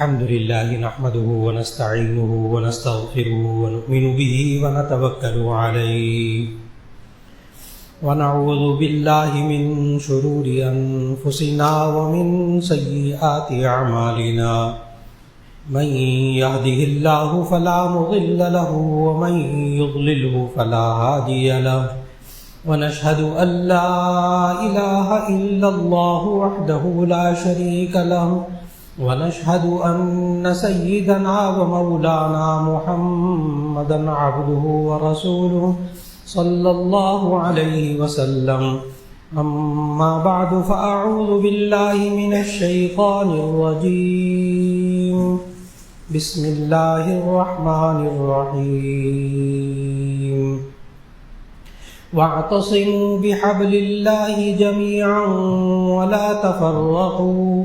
الحمد لله نحمده ونستعينه ونستغفره ونؤمن به ونتوكل عليه ونعوذ بالله من شرور أنفسنا ومن سيئات أعمالنا من يهده الله فلا مضل له ومن يضلله فلا هادي له ونشهد أن لا إله إلا الله وحده لا شريك له ونشهد أن سيدنا ومولانا محمدا عبده ورسوله صلى الله عليه وسلم أما بعد فأعوذ بالله من الشيطان الرجيم بسم الله الرحمن الرحيم واعتصموا بحبل الله جميعا ولا تفرقوا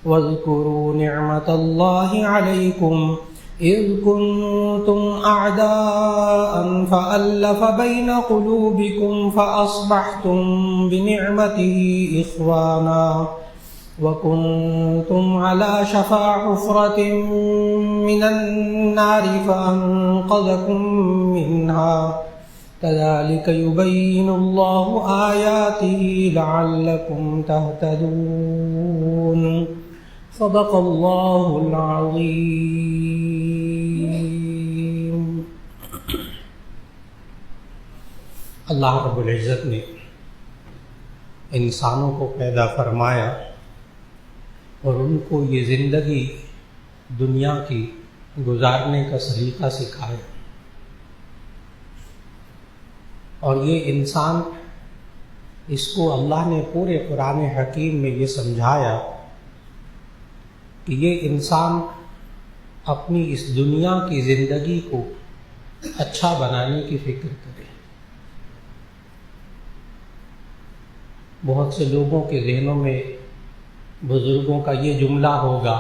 واذكروا نعمة الله عليكم إذ كنتم أعداء فألف بين قلوبكم فأصبحتم بنعمته إخوانا وكنتم على شفا حفرة من النار فأنقذكم منها كذلك يبين الله آياته لعلكم تهتدون صدق اللہ العظیم۔ اللہ رب العزت نے انسانوں کو پیدا فرمایا اور ان کو یہ زندگی دنیا کی گزارنے کا سلیقہ سکھایا، اور یہ انسان اس کو اللہ نے پورے قرآن حکیم میں یہ سمجھایا کہ یہ انسان اپنی اس دنیا کی زندگی کو اچھا بنانے کی فکر کرے۔ بہت سے لوگوں کے ذہنوں میں بزرگوں کا یہ جملہ ہوگا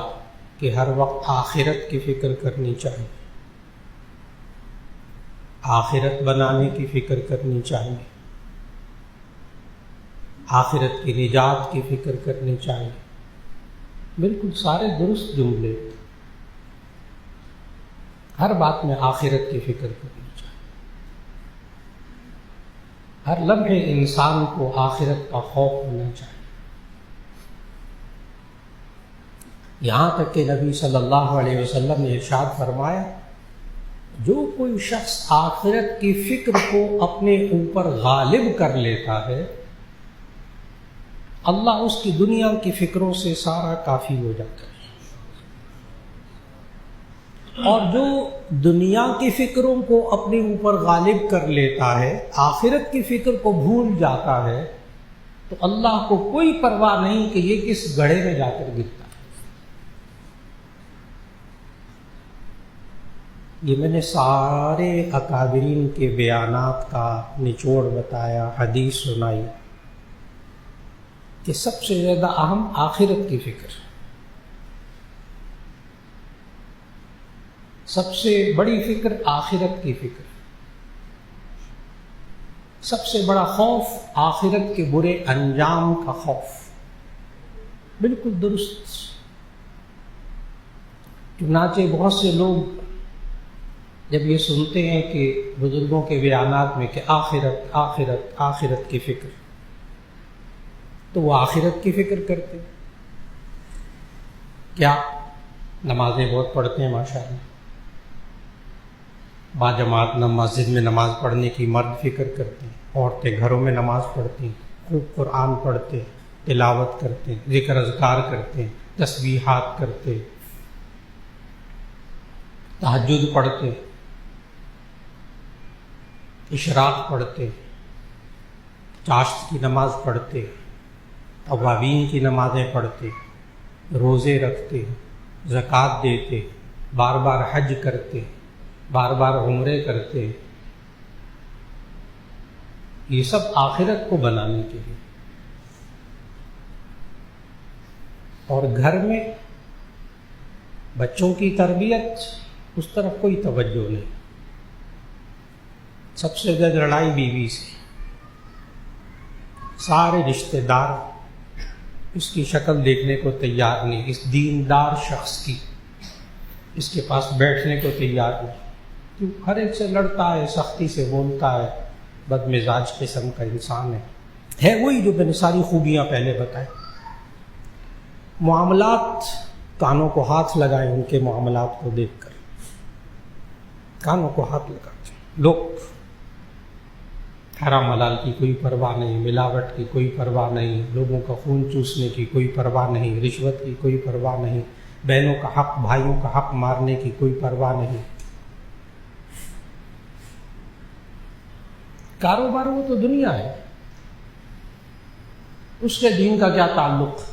کہ ہر وقت آخرت کی فکر کرنی چاہیے، آخرت بنانے کی فکر کرنی چاہیے، آخرت کی نجات کی فکر کرنی چاہیے۔ بالکل سارے درست جملے، ہر بات میں آخرت کی فکر کرنی چاہیے، ہر لمحے انسان کو آخرت کا خوف ہونا چاہیے۔ یہاں تک کہ نبی صلی اللہ علیہ وسلم نے ارشاد فرمایا، جو کوئی شخص آخرت کی فکر کو اپنے اوپر غالب کر لیتا ہے، اللہ اس کی دنیا کی فکروں سے سارا کافی ہو جاتا ہے، اور جو دنیا کی فکروں کو اپنے اوپر غالب کر لیتا ہے، آخرت کی فکر کو بھول جاتا ہے، تو اللہ کو کوئی پرواہ نہیں کہ یہ کس گڑھے میں جا کر گرتا ہے۔ یہ میں نے سارے اکابرین کے بیانات کا نچوڑ بتایا، حدیث سنائی کہ سب سے زیادہ اہم آخرت کی فکر، سب سے بڑی فکر آخرت کی فکر، سب سے بڑا خوف آخرت کے برے انجام کا خوف۔ بالکل درست۔ چنانچہ بہت سے لوگ جب یہ سنتے ہیں کہ بزرگوں کے بیانات میں کہ آخرت آخرت آخرت کی فکر، تو وہ آخرت کی فکر کرتے۔ کیا نمازیں بہت پڑھتے ہیں ماشاءاللہ، باجماعت مسجد میں نماز پڑھنے کی مرد فکر کرتے ہیں، عورتیں گھروں میں نماز پڑھتی ہیں، خوب قرآن پڑھتے ہیں، تلاوت کرتے ہیں، ذکر اذکار کرتے ہیں، تسبیحات کرتے ہیں، تہجد پڑھتے ہیں، اشراق پڑھتے ہیں، چاشت کی نماز پڑھتے ہیں، اوابین کی نمازیں پڑھتے، روزے رکھتے، زکوٰۃ دیتے، بار بار حج کرتے، بار بار عمرے کرتے، یہ سب آخرت کو بنانے کے لیے۔ اور گھر میں بچوں کی تربیت، اس طرف کوئی توجہ نہیں، سب سے زیادہ لڑائی بیوی سے، سارے رشتہ دار اس کی شکل دیکھنے کو تیار نہیں، اس دیندار شخص کی اس کے پاس بیٹھنے کو تیار نہیں، کیوں؟ ہر ایک سے لڑتا ہے، سختی سے بولتا ہے، بد مزاج قسم کا انسان ہے وہی جو میں نے ساری خوبیاں پہلے بتائیں۔ معاملات، کانوں کو ہاتھ لگائیں ان کے معاملات کو دیکھ کر، کانوں کو ہاتھ لگاتے ہیں لوگ۔ حرام حلال کی کوئی پرواہ نہیں، ملاوٹ کی کوئی پرواہ نہیں، لوگوں کا خون چوسنے کی کوئی پرواہ نہیں، رشوت کی کوئی پرواہ نہیں، بہنوں کا حق، بھائیوں کا حق مارنے کی کوئی پرواہ نہیں۔ کاروبار وہ تو دنیا ہے، اس سے دین کا کیا تعلق؟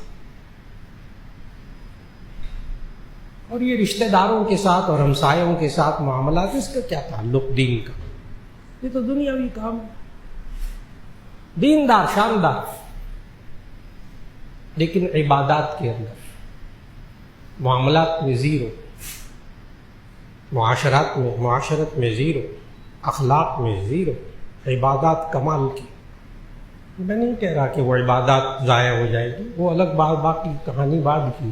اور یہ رشتہ داروں کے ساتھ اور ہمسایوں کے ساتھ معاملات، اس کا کیا تعلق دین کا؟ یہ تو دنیاوی کام ہے۔ دیندار شاندار، لیکن عبادات کے اندر، معاملات میں زیرو، معاشرت میں زیرو، اخلاق میں زیرو، عبادات کمال کی۔ میں نہیں کہہ رہا کہ وہ عبادات ضائع ہو جائے گی، وہ الگ بات، باقی کہانی بعد کی۔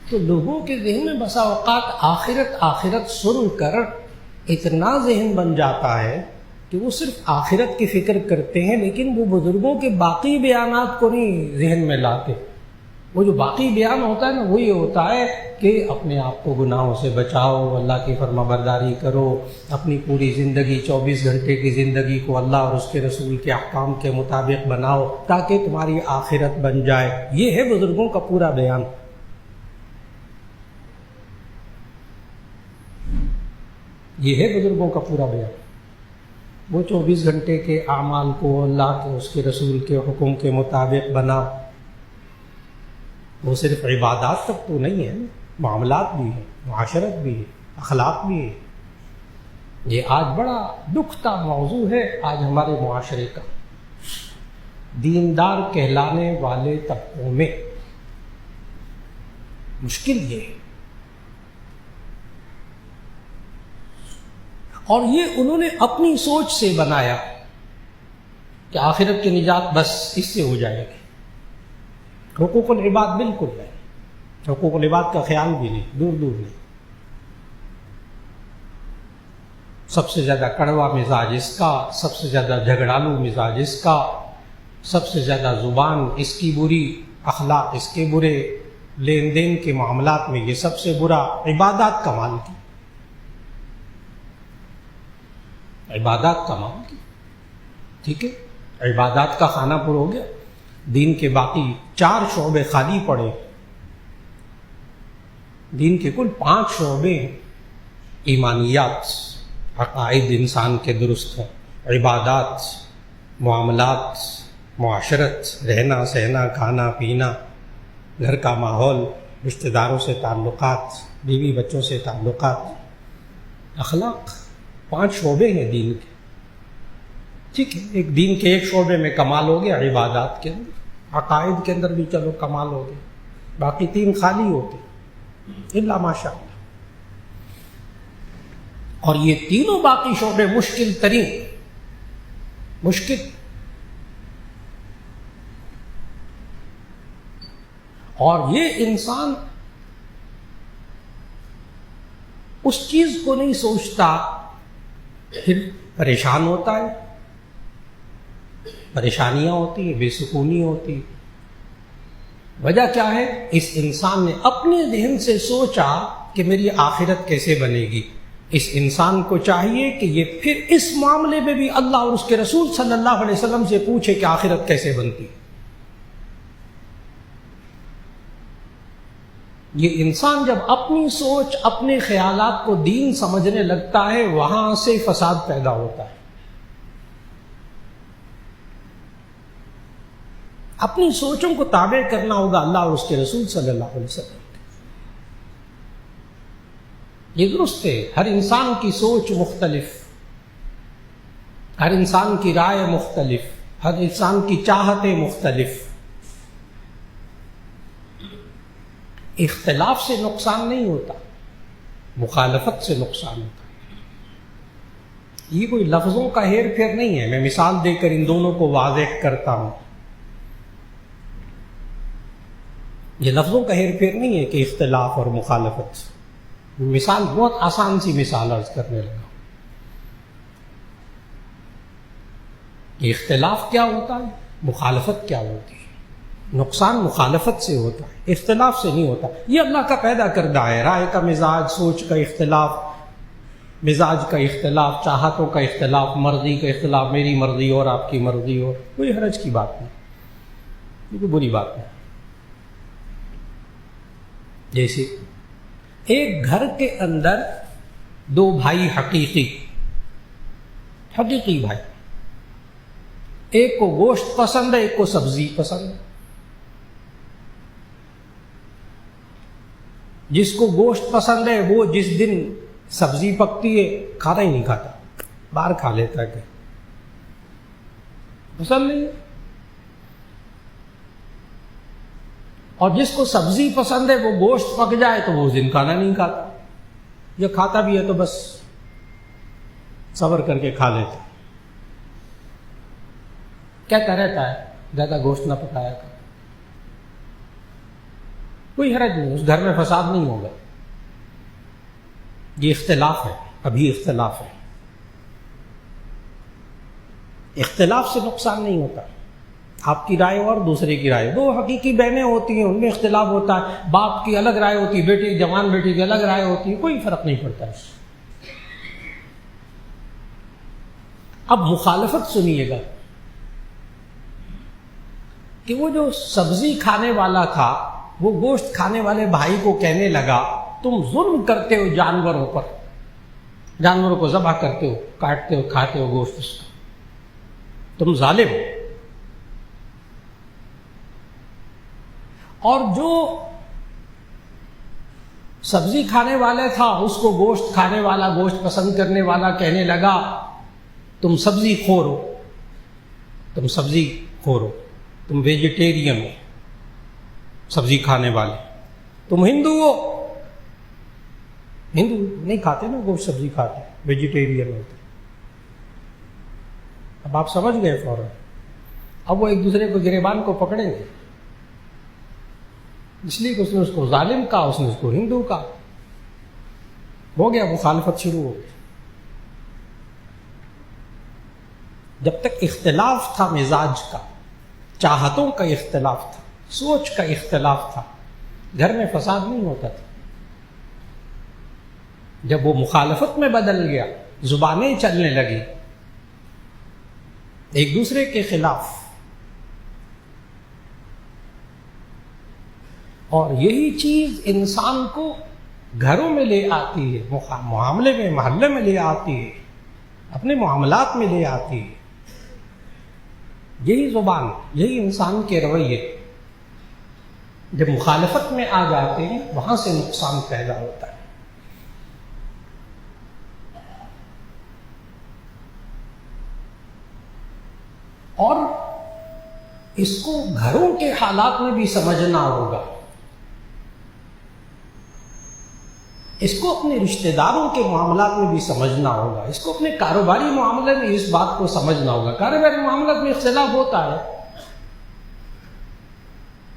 تو لوگوں کے ذہن میں بسا اوقات آخرت سن کر اتنا ذہن بن جاتا ہے کہ وہ صرف آخرت کی فکر کرتے ہیں، لیکن وہ بزرگوں کے باقی بیانات کو نہیں ذہن میں لاتے۔ وہ جو باقی بیان ہوتا ہے نا، وہ یہ ہوتا ہے کہ اپنے آپ کو گناہوں سے بچاؤ، اللہ کی فرما برداری کرو، اپنی پوری زندگی 24 گھنٹے کی زندگی کو اللہ اور اس کے رسول کے احکام کے مطابق بناؤ تاکہ تمہاری آخرت بن جائے۔ یہ ہے بزرگوں کا پورا بیان۔ یہ ہے بزرگوں کا پورا بیان۔ وہ 24 گھنٹے کے اعمال کو اللہ کے، اس کے رسول کے حکم کے مطابق بناؤ۔ وہ صرف عبادات تک تو نہیں ہے، معاملات بھی ہیں، معاشرت بھی ہے، اخلاق بھی ہے۔ یہ آج بڑا دکھتا موضوع ہے آج ہمارے معاشرے کا، دیندار کہلانے والے طبقوں میں مشکل یہ ہے۔ اور یہ انہوں نے اپنی سوچ سے بنایا کہ آخرت کی نجات بس اس سے ہو جائے گی۔ حقوق العباد بالکل نہیں، حقوق العباد کا خیال بھی نہیں، دور دور نہیں۔ سب سے زیادہ کڑوا مزاج اس کا، سب سے زیادہ جھگڑالو مزاج اس کا، سب سے زیادہ زبان اس کی بری، اخلاق اس کے برے، لین دین کے معاملات میں یہ سب سے برا، عبادات کمال کی، عبادات کمال کی۔ ٹھیک ہے، عبادات کا خانہ پر ہو گیا، دین کے باقی 4 شعبے خالی پڑے۔ دین کے کل 5 شعبے ہیں، ایمانیات، عقائد انسان کے درست ہوں، عبادات، معاملات، معاشرت، رہنا سہنا، کھانا پینا، گھر کا ماحول، رشتہ داروں سے تعلقات، بیوی بچوں سے تعلقات، اخلاق۔ 5 شعبے ہیں دین کے۔ ٹھیک ہے، ایک دین کے ایک شعبے میں کمال ہو گیا، عبادات کے اندر، عقائد کے اندر بھی چلو کمال ہو گیا، باقی 3 خالی ہوتے الا ماشاء اللہ۔ اور یہ تینوں باقی شعبے مشکل ترین، مشکل۔ اور یہ انسان اس چیز کو نہیں سوچتا، پھر پریشان ہوتا ہے، پریشانیاں ہوتی ہیں، بے سکونی ہوتی۔ وجہ کیا ہے؟ اس انسان نے اپنے ذہن سے سوچا کہ میری آخرت کیسے بنے گی۔ اس انسان کو چاہیے کہ یہ پھر اس معاملے میں بھی اللہ اور اس کے رسول صلی اللہ علیہ وسلم سے پوچھے کہ آخرت کیسے بنتی۔ یہ انسان جب اپنی سوچ، اپنے خیالات کو دین سمجھنے لگتا ہے، وہاں سے فساد پیدا ہوتا ہے۔ اپنی سوچوں کو تابع کرنا ہوگا اللہ اور اس کے رسول صلی اللہ علیہ وسلم۔ یہ درست ہے، ہر انسان کی سوچ مختلف، ہر انسان کی رائے مختلف، ہر انسان کی چاہتیں مختلف۔ اختلاف سے نقصان نہیں ہوتا، مخالفت سے نقصان ہوتا ہے۔ یہ کوئی لفظوں کا ہیر پھیر نہیں ہے، میں مثال دے کر ان دونوں کو واضح کرتا ہوں۔ یہ لفظوں کا ہیر پھیر نہیں ہے کہ اختلاف اور مخالفت. مثال بہت آسان سی مثال عرض کرنے لگا. اختلاف کیا ہوتا ہے, مخالفت کیا ہوتی ہے. نقصان مخالفت سے ہوتا ہے, اختلاف سے نہیں ہوتا. یہ اللہ کا پیدا کردہ ہے. رائے کا مزاج, سوچ کا اختلاف, مزاج کا اختلاف, چاہتوں کا اختلاف, مرضی کا اختلاف, میری مرضی اور آپ کی مرضی اور, کوئی حرج کی بات نہیں, یہ کوئی بری بات نہیں. جیسے ایک گھر کے اندر دو بھائی حقیقی بھائی, ایک کو گوشت پسند ہے, ایک کو سبزی پسند ہے. جس کو گوشت پسند ہے وہ جس دن سبزی پکتی ہے کھانا ہی نہیں کھاتا, باہر کھا لیتا ہے, کہ پسند نہیں. اور جس کو سبزی پسند ہے وہ گوشت پک جائے تو وہ اس دن کھانا نہیں کھاتا, یا کھاتا بھی ہے تو بس صبر کر کے کھا لیتا. کہتا رہتا ہے زیادہ گوشت نہ پکایا کر. کوئی حرج نہیں, اس گھر میں فساد نہیں ہوگا. یہ اختلاف ہے, ابھی اختلاف ہے. اختلاف سے نقصان نہیں ہوتا. آپ کی رائے اور دوسرے کی رائے, دو حقیقی بہنیں ہوتی ہیں, ان میں اختلاف ہوتا ہے. باپ کی الگ رائے ہوتی ہے, بیٹی جوان بیٹی کی الگ رائے ہوتی ہے, کوئی فرق نہیں پڑتا اس. اب مخالفت سنیے گا کہ وہ جو سبزی کھانے والا تھا وہ گوشت کھانے والے بھائی کو کہنے لگا تم ظلم کرتے ہو جانوروں پر, جانوروں کو ذبح کرتے ہو, کاٹتے ہو, کھاتے ہو گوشت اس کا, تم ظالم ہو. اور جو سبزی کھانے والا تھا اس کو گوشت کھانے والا, گوشت پسند کرنے والا کہنے لگا تم سبزی خور ہو, تم سبزی خور ہو, تم ویجیٹیرین ہو, سبزی کھانے والے, تم ہندو ہو. ہندو نہیں کھاتے نا گوشت, سبزی کھاتے, ویجیٹیرین ہوتے. اب آپ سمجھ گئے فوراً. اب وہ ایک دوسرے کو گریبان کو پکڑیں گے, اس لیے کہ اس نے اس کو ظالم کہا, اس نے اس کو ہندو کہا. ہو گیا, مخالفت شروع ہو گئی. جب تک اختلاف تھا مزاج کا, چاہتوں کا اختلاف تھا, سوچ کا اختلاف تھا, گھر میں فساد نہیں ہوتا تھا. جب وہ مخالفت میں بدل گیا, زبانیں چلنے لگی ایک دوسرے کے خلاف, اور یہی چیز انسان کو گھروں میں لے آتی ہے, معاملے میں, محلے میں لے آتی ہے, اپنے معاملات میں لے آتی ہے. یہی زبان, یہی انسان کے رویے جب مخالفت میں آ جاتے ہیں وہاں سے نقصان پیدا ہوتا ہے. اور اس کو گھروں کے حالات میں بھی سمجھنا ہوگا, اس کو اپنے رشتہ داروں کے معاملات میں بھی سمجھنا ہوگا, اس کو اپنے کاروباری معاملے میں اس بات کو سمجھنا ہوگا. کاروباری معاملات میں اختلاف ہوتا ہے,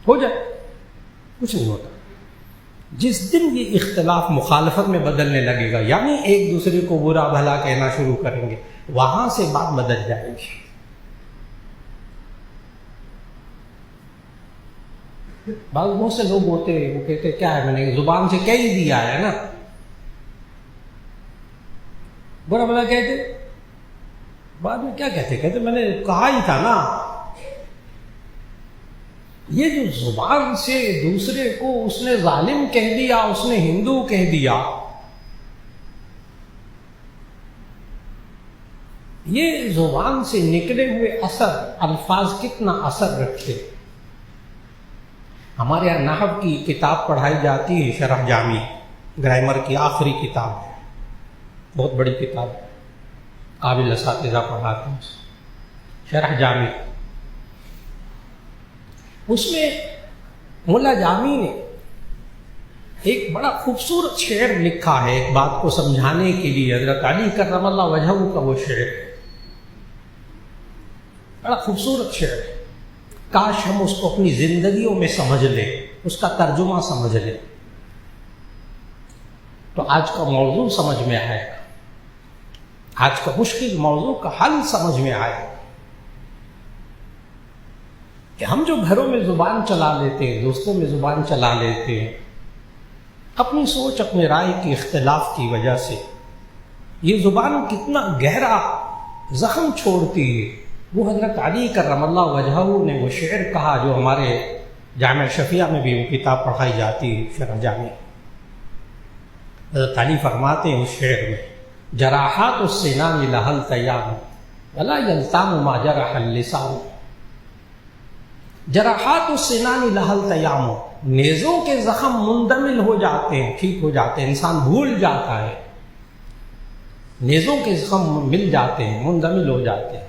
ہو جائے, کچھ نہیں ہوتا. جس دن یہ اختلاف مخالفت میں بدلنے لگے گا, یعنی ایک دوسرے کو برا بھلا کہنا شروع کریں گے, وہاں سے بات بدل جائے گی. بعض بہت سے لوگ ہوتے ہیں وہ کہتے کیا ہے, میں نے زبان سے کہہ ہی دیا ہے نا, برا بھلا کہتے, بعد میں کیا کہتے میں نے کہا ہی تھا نا. یہ جو زبان سے دوسرے کو اس نے ظالم کہہ دیا, اس نے ہندو کہہ دیا, یہ زبان سے نکلے ہوئے اثر, الفاظ کتنا اثر رکھتے. ہمارے یہاں نحو کی کتاب پڑھائی جاتی ہے, شرح جامی, گرامر کی آخری کتاب ہے, بہت بڑی کتاب, قابل اساتذہ پڑھاتے ہیں, شرح جامی. اس میں ملا جامی نے ایک بڑا خوبصورت شعر لکھا ہے ایک بات کو سمجھانے کے لیے. حضرت علی کرم اللہ وجہہ کا وہ شعر, بڑا خوبصورت شعر ہے. کاش ہم اس کو اپنی زندگیوں میں سمجھ لیں, اس کا ترجمہ سمجھ لیں تو آج کا موضوع سمجھ میں آئے گا، آج کا مشکل موضوع کا حل سمجھ میں آئے گا کہ ہم جو گھروں میں زبان چلا لیتے ہیں، دوستوں میں زبان چلا لیتے ہیں، اپنی سوچ اپنے رائے کی اختلاف کی وجہ سے یہ زبان کتنا گہرا زخم چھوڑتی ہے۔ وہ حضرت علی کرم اللہ وجہہ نے وہ شعر کہا جو ہمارے جامع شفیہ میں بھی وہ کتاب پڑھائی جاتی ہے، شرح جامع۔ حضرت علی فرماتے ہیں اس شعر میں، جراحات السنان لها التیام ولا یلتام ما جرح اللسان۔ جراحات السنان لها التیام، نیزوں کے زخم مندمل ہو جاتے ہیں، ٹھیک ہو جاتے ہیں، انسان بھول جاتا ہے، نیزوں کے زخم مل جاتے ہیں، مندمل ہو جاتے ہیں۔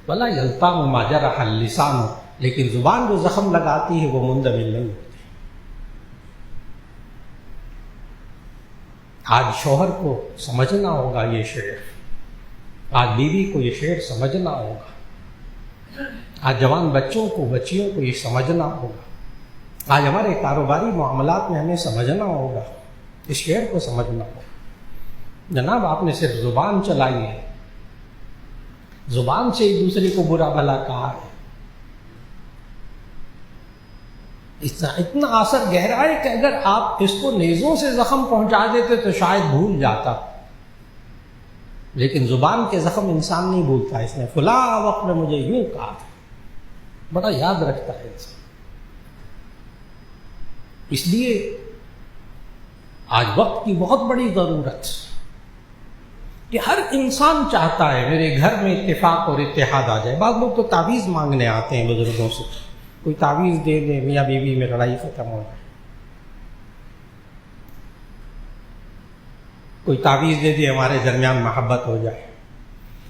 ولا یلتام ما جرح اللسان، لیکن زبان جو زخم لگاتی ہے وہ مندمل نہیں ہوتی۔ آج شوہر کو سمجھنا ہوگا یہ شعر، آج بیوی کو یہ شعر سمجھنا ہوگا، آج جوان بچوں کو، بچیوں کو یہ سمجھنا ہوگا، آج ہمارے کاروباری معاملات میں ہمیں سمجھنا ہوگا، اس شعر کو سمجھنا ہوگا۔ جناب آپ نے صرف زبان چلائی ہے، زبان سے ایک دوسرے کو برا بھلا کہا ہے، اتنا اثر گہرا ہے کہ اگر آپ اس کو نیزوں سے زخم پہنچا دیتے تو شاید بھول جاتا، لیکن زبان کے زخم انسان نہیں بھولتا۔ اس نے فلاں وقت میں مجھے یوں کہا تھا، بڑا یاد رکھتا ہے انسان۔ اس لیے آج وقت کی بہت بڑی ضرورت کہ ہر انسان چاہتا ہے میرے گھر میں اتفاق اور اتحاد آ جائے۔ بعض لوگ تو تعویذ مانگنے آتے ہیں بزرگوں سے، کوئی تعویذ دے دے، میاں بیوی میں لڑائی ختم ہو جائے، کوئی تعویذ دے دے ہمارے درمیان محبت ہو جائے،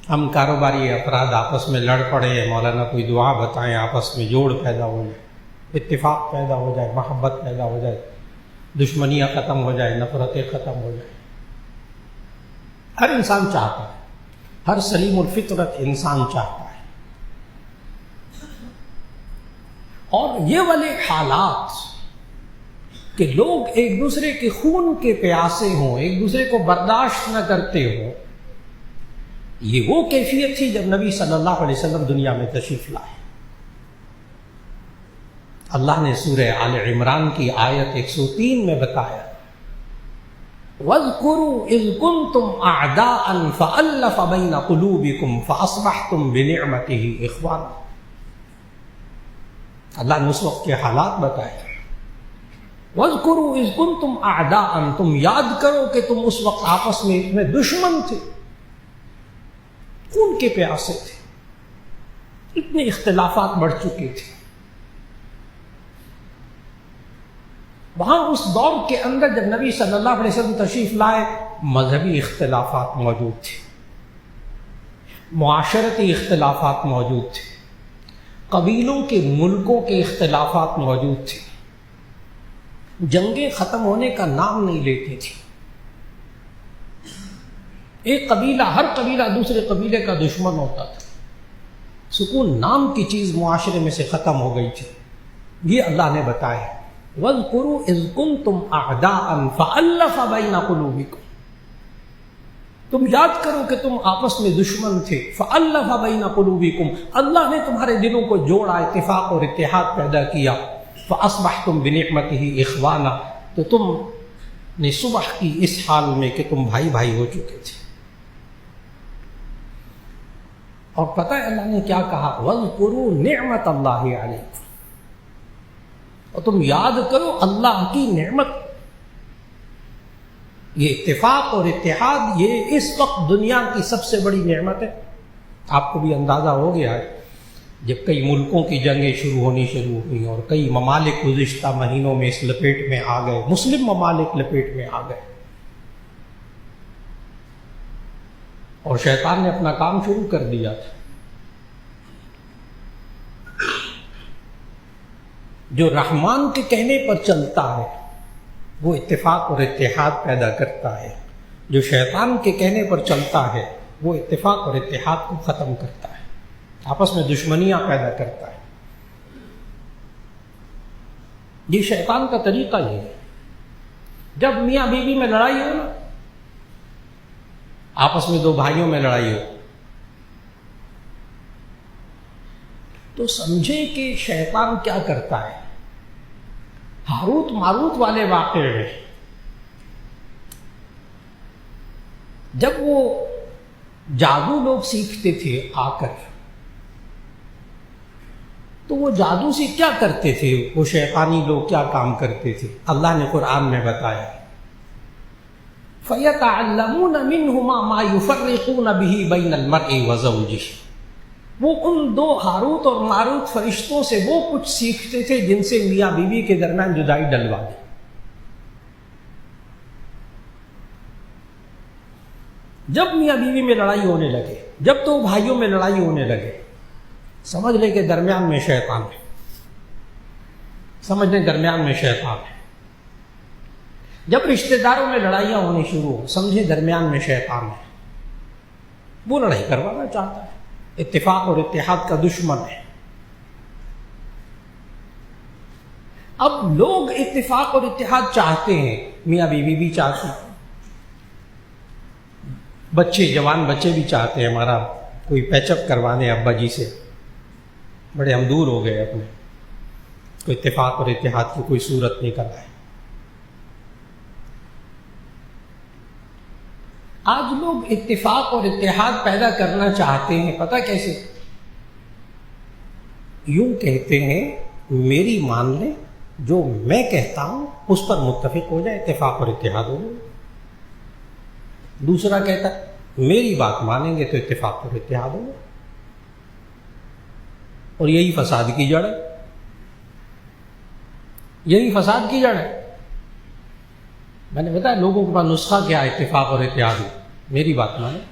ہم کاروباری افراد آپس میں لڑ پڑے، مولانا کوئی دعا بتائیں، آپس میں جوڑ پیدا ہو جائے، اتفاق پیدا ہو جائے، محبت پیدا ہو جائے، دشمنیاں ختم ہو جائے، نفرتیں ختم ہو جائیں۔ ہر انسان چاہتا ہے، ہر سلیم الفطرت انسان چاہتا ہے۔ اور یہ والے حالات کہ لوگ ایک دوسرے کے خون کے پیاسے ہوں، ایک دوسرے کو برداشت نہ کرتے ہوں، یہ وہ کیفیت تھی جب نبی صلی اللہ علیہ وسلم دنیا میں تشریف لائے۔ اللہ نے سورہ آل عمران کی آیت 103 میں بتایا، وَاذْكُرُوا إِذْ كُنْتُمْ أَعْدَاءً فَأَلَّفَ بَيْنَ قُلُوبِكُمْ فَأَصْبَحْتُمْ بِنِعْمَتِهِ إِخْوَانًا۔ اللہ نے اس وقت کے حالات بتائے، وَاذْكُرُوا إِذْ كُنْتُمْ أَعْدَاءً، تم یاد کرو کہ تم اس وقت آپس میں دشمن تھے، خون کے پیاسے تھے، اتنے اختلافات بڑھ چکے تھے۔ وہاں اس دور کے اندر جب نبی صلی اللہ علیہ وسلم تشریف لائے، مذہبی اختلافات موجود تھے، معاشرتی اختلافات موجود تھے، قبیلوں کے، ملکوں کے اختلافات موجود تھے، جنگیں ختم ہونے کا نام نہیں لیتی تھی، ایک قبیلہ، ہر قبیلہ دوسرے قبیلے کا دشمن ہوتا تھا، سکون نام کی چیز معاشرے میں سے ختم ہو گئی تھی۔ یہ اللہ نے بتایا، وَاذْكُرُوا إِذْ كُنْتُمْ أَعْدَاءً فَأَلَّفَ بَيْنَ قُلُوبِكُمْ، تم یاد کرو کہ تم آپس میں دشمن تھے، فَأَلَّفَ بَيْنَ قُلُوبِكُمْ، اللہ نے تمہارے دلوں کو جوڑا، اتفاق اور اتحاد پیدا کیا، فَأَصْبَحْتُمْ بِنِعْمَتِهِ إِخْوَانًا، تو تم نے صبح کی اس حال میں کہ تم بھائی بھائی ہو چکے تھے۔ اور پتہ ہے اللہ نے کیا کہا، وَاذْكُرُوا نِعْمَةَ اللَّهِ عَلَيْكُمْ، اور تم یاد کرو اللہ کی نعمت۔ یہ اتفاق اور اتحاد یہ اس وقت دنیا کی سب سے بڑی نعمت ہے۔ آپ کو بھی اندازہ ہو گیا ہے جب کئی ملکوں کی جنگیں شروع ہوئی اور کئی ممالک گزشتہ مہینوں میں اس لپیٹ میں آ گئے، مسلم ممالک لپیٹ میں آ گئے، اور شیطان نے اپنا کام شروع کر دیا تھا۔ جو رحمان کے کہنے پر چلتا ہے وہ اتفاق اور اتحاد پیدا کرتا ہے، جو شیطان کے کہنے پر چلتا ہے وہ اتفاق اور اتحاد کو ختم کرتا ہے، آپس میں دشمنیاں پیدا کرتا ہے۔ یہ شیطان کا طریقہ یہ ہے، جب میاں بیوی میں لڑائی ہو نا، آپس میں دو بھائیوں میں لڑائی ہو، تو سمجھے کہ شیطان کیا کرتا ہے۔ ہاروت ماروت والے واقعے میں جب وہ جادو لوگ سیکھتے تھے آ کر، تو وہ جادو سے کیا کرتے تھے، وہ شیطانی لوگ کیا کام کرتے تھے، اللہ نے قرآن میں بتایا، فَيَتَعَلَّمُونَ مِنْهُمَا مَا يُفَرِّقُونَ بِهِ بَيْنَ الْمَرْءِ وَزَوْجِهِ، وہ ان دو ہاروت اور ماروت فرشتوں سے وہ کچھ سیکھتے تھے جن سے میاں بیوی کے درمیان جدائی ڈلوا دی۔ جب میاں بیوی میں لڑائی ہونے لگے، جب تو بھائیوں میں لڑائی ہونے لگے، سمجھ لے کہ درمیان میں شیطان ہے، سمجھ لیں درمیان میں شیطان ہے۔ جب رشتہ داروں میں لڑائیاں ہونی شروع ہو، سمجھے درمیان میں شیطان ہے، وہ لڑائی کروانا چاہتا ہے، اتفاق اور اتحاد کا دشمن ہے۔ اب لوگ اتفاق اور اتحاد چاہتے ہیں، میاں بیوی بھی چاہتے ہیں، بچے جوان بچے بھی چاہتے ہیں ہمارا کوئی پیچ اپ کروانے ابا جی سے، بڑے ہم دور ہو گئے اپنے، کوئی اتفاق اور اتحاد کی کوئی صورت نہیں کر رہا ہے۔ آج لوگ اتفاق اور اتحاد پیدا کرنا چاہتے ہیں، پتہ کیسے؟ یوں کہتے ہیں میری مان لیں، جو میں کہتا ہوں اس پر متفق ہو جائے، اتفاق اور اتحاد ہو جائے۔ دوسرا کہتا ہے میری بات مانیں گے تو اتفاق اور اتحاد ہو جائے، اور یہی فساد کی جڑ ہے، یہی فساد کی جڑ ہے۔ میں نے بتایا لوگوں کے پاس نسخہ کیا ہے اتفاق اور اتحاد میں، میری بات مانیں،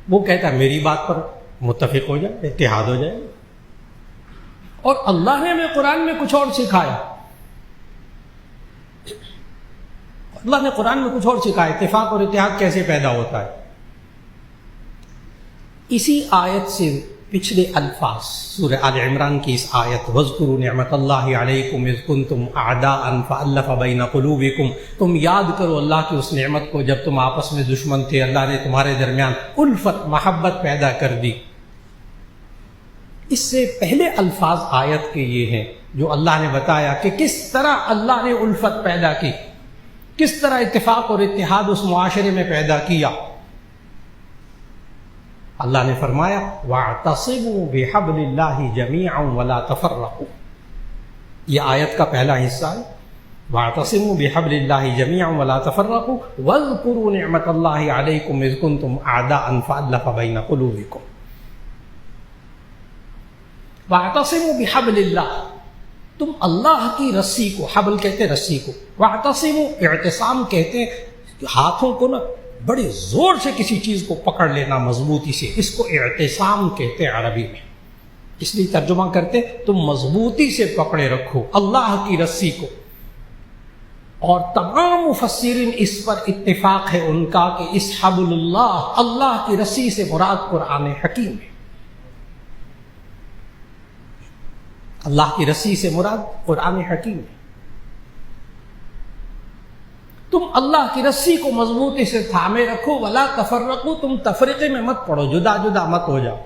وہ کہتا ہے میری بات پر متفق ہو جائے، اتحاد ہو جائے، اور اللہ نے ہمیں قرآن میں کچھ اور سکھایا، اللہ نے قرآن میں کچھ اور سکھایا، اتفاق اور اتحاد کیسے پیدا ہوتا ہے۔ اسی آیت سے پچھلے الفاظ سورہ آل عمران کی اس آیت، وَاذْكُرُوا نِعْمَتَ اللَّهِ عَلَيْكُمْ إِذْ كُنْتُمْ أَعْدَاءً فَأَلَّفَ بَيْنَ قُلُوبِكُمْ، تم یاد کرو اللہ کی اس نعمت کو جب تم آپس میں دشمن تھے، اللہ نے تمہارے درمیان الفت محبت پیدا کر دی۔ اس سے پہلے الفاظ آیت کے یہ ہیں جو اللہ نے بتایا کہ کس طرح اللہ نے الفت پیدا کی، کس طرح اتفاق اور اتحاد اس معاشرے میں پیدا کیا۔ اللہ نے فرمایا وَاعْتَصِمُوا بِحَبْلِ اللَّهِ جَمِيعًا وَلَا تَفَرَّقُوا، یہ آیت کا پہلا حصہ ہے، وَاعْتَصِمُوا بِحَبْلِ اللَّهِ جَمِيعًا وَلَا تَفَرَّقُوا وَاذْكُرُوا نِعْمَتَ اللَّهِ عَلَيْكُمْ إِذْ كُنْتُمْ أَعْدَاءً فَأَلَّفَ بَيْنَ قُلُوبِكُمْ۔ وَاعْتَصِمُوا بِحَبْلِ اللَّهِ، تم اللہ کی رسی کو، حبل کہتے ہیں رسی کو، وَاعْتَصِمُوا اعتصام کہتے ہیں ہاتھوں کو نا بڑے زور سے کسی چیز کو پکڑ لینا مضبوطی سے، اس کو اعتصام کہتے ہیں عربی میں، اس لیے ترجمہ کرتے تم مضبوطی سے پکڑے رکھو اللہ کی رسی کو۔ اور تمام مفسرین اس پر اتفاق ہے ان کا کہ اس حبل اللہ، اللہ کی رسی سے مراد قرآن حکیم ہے، اللہ کی رسی سے مراد قرآن حکیم ہے۔ تم اللہ کی رسی کو مضبوطی سے تھامے رکھو، ولا تفرقوا، تم تفریقے میں مت پڑو، جدا جدا مت ہو جاؤ۔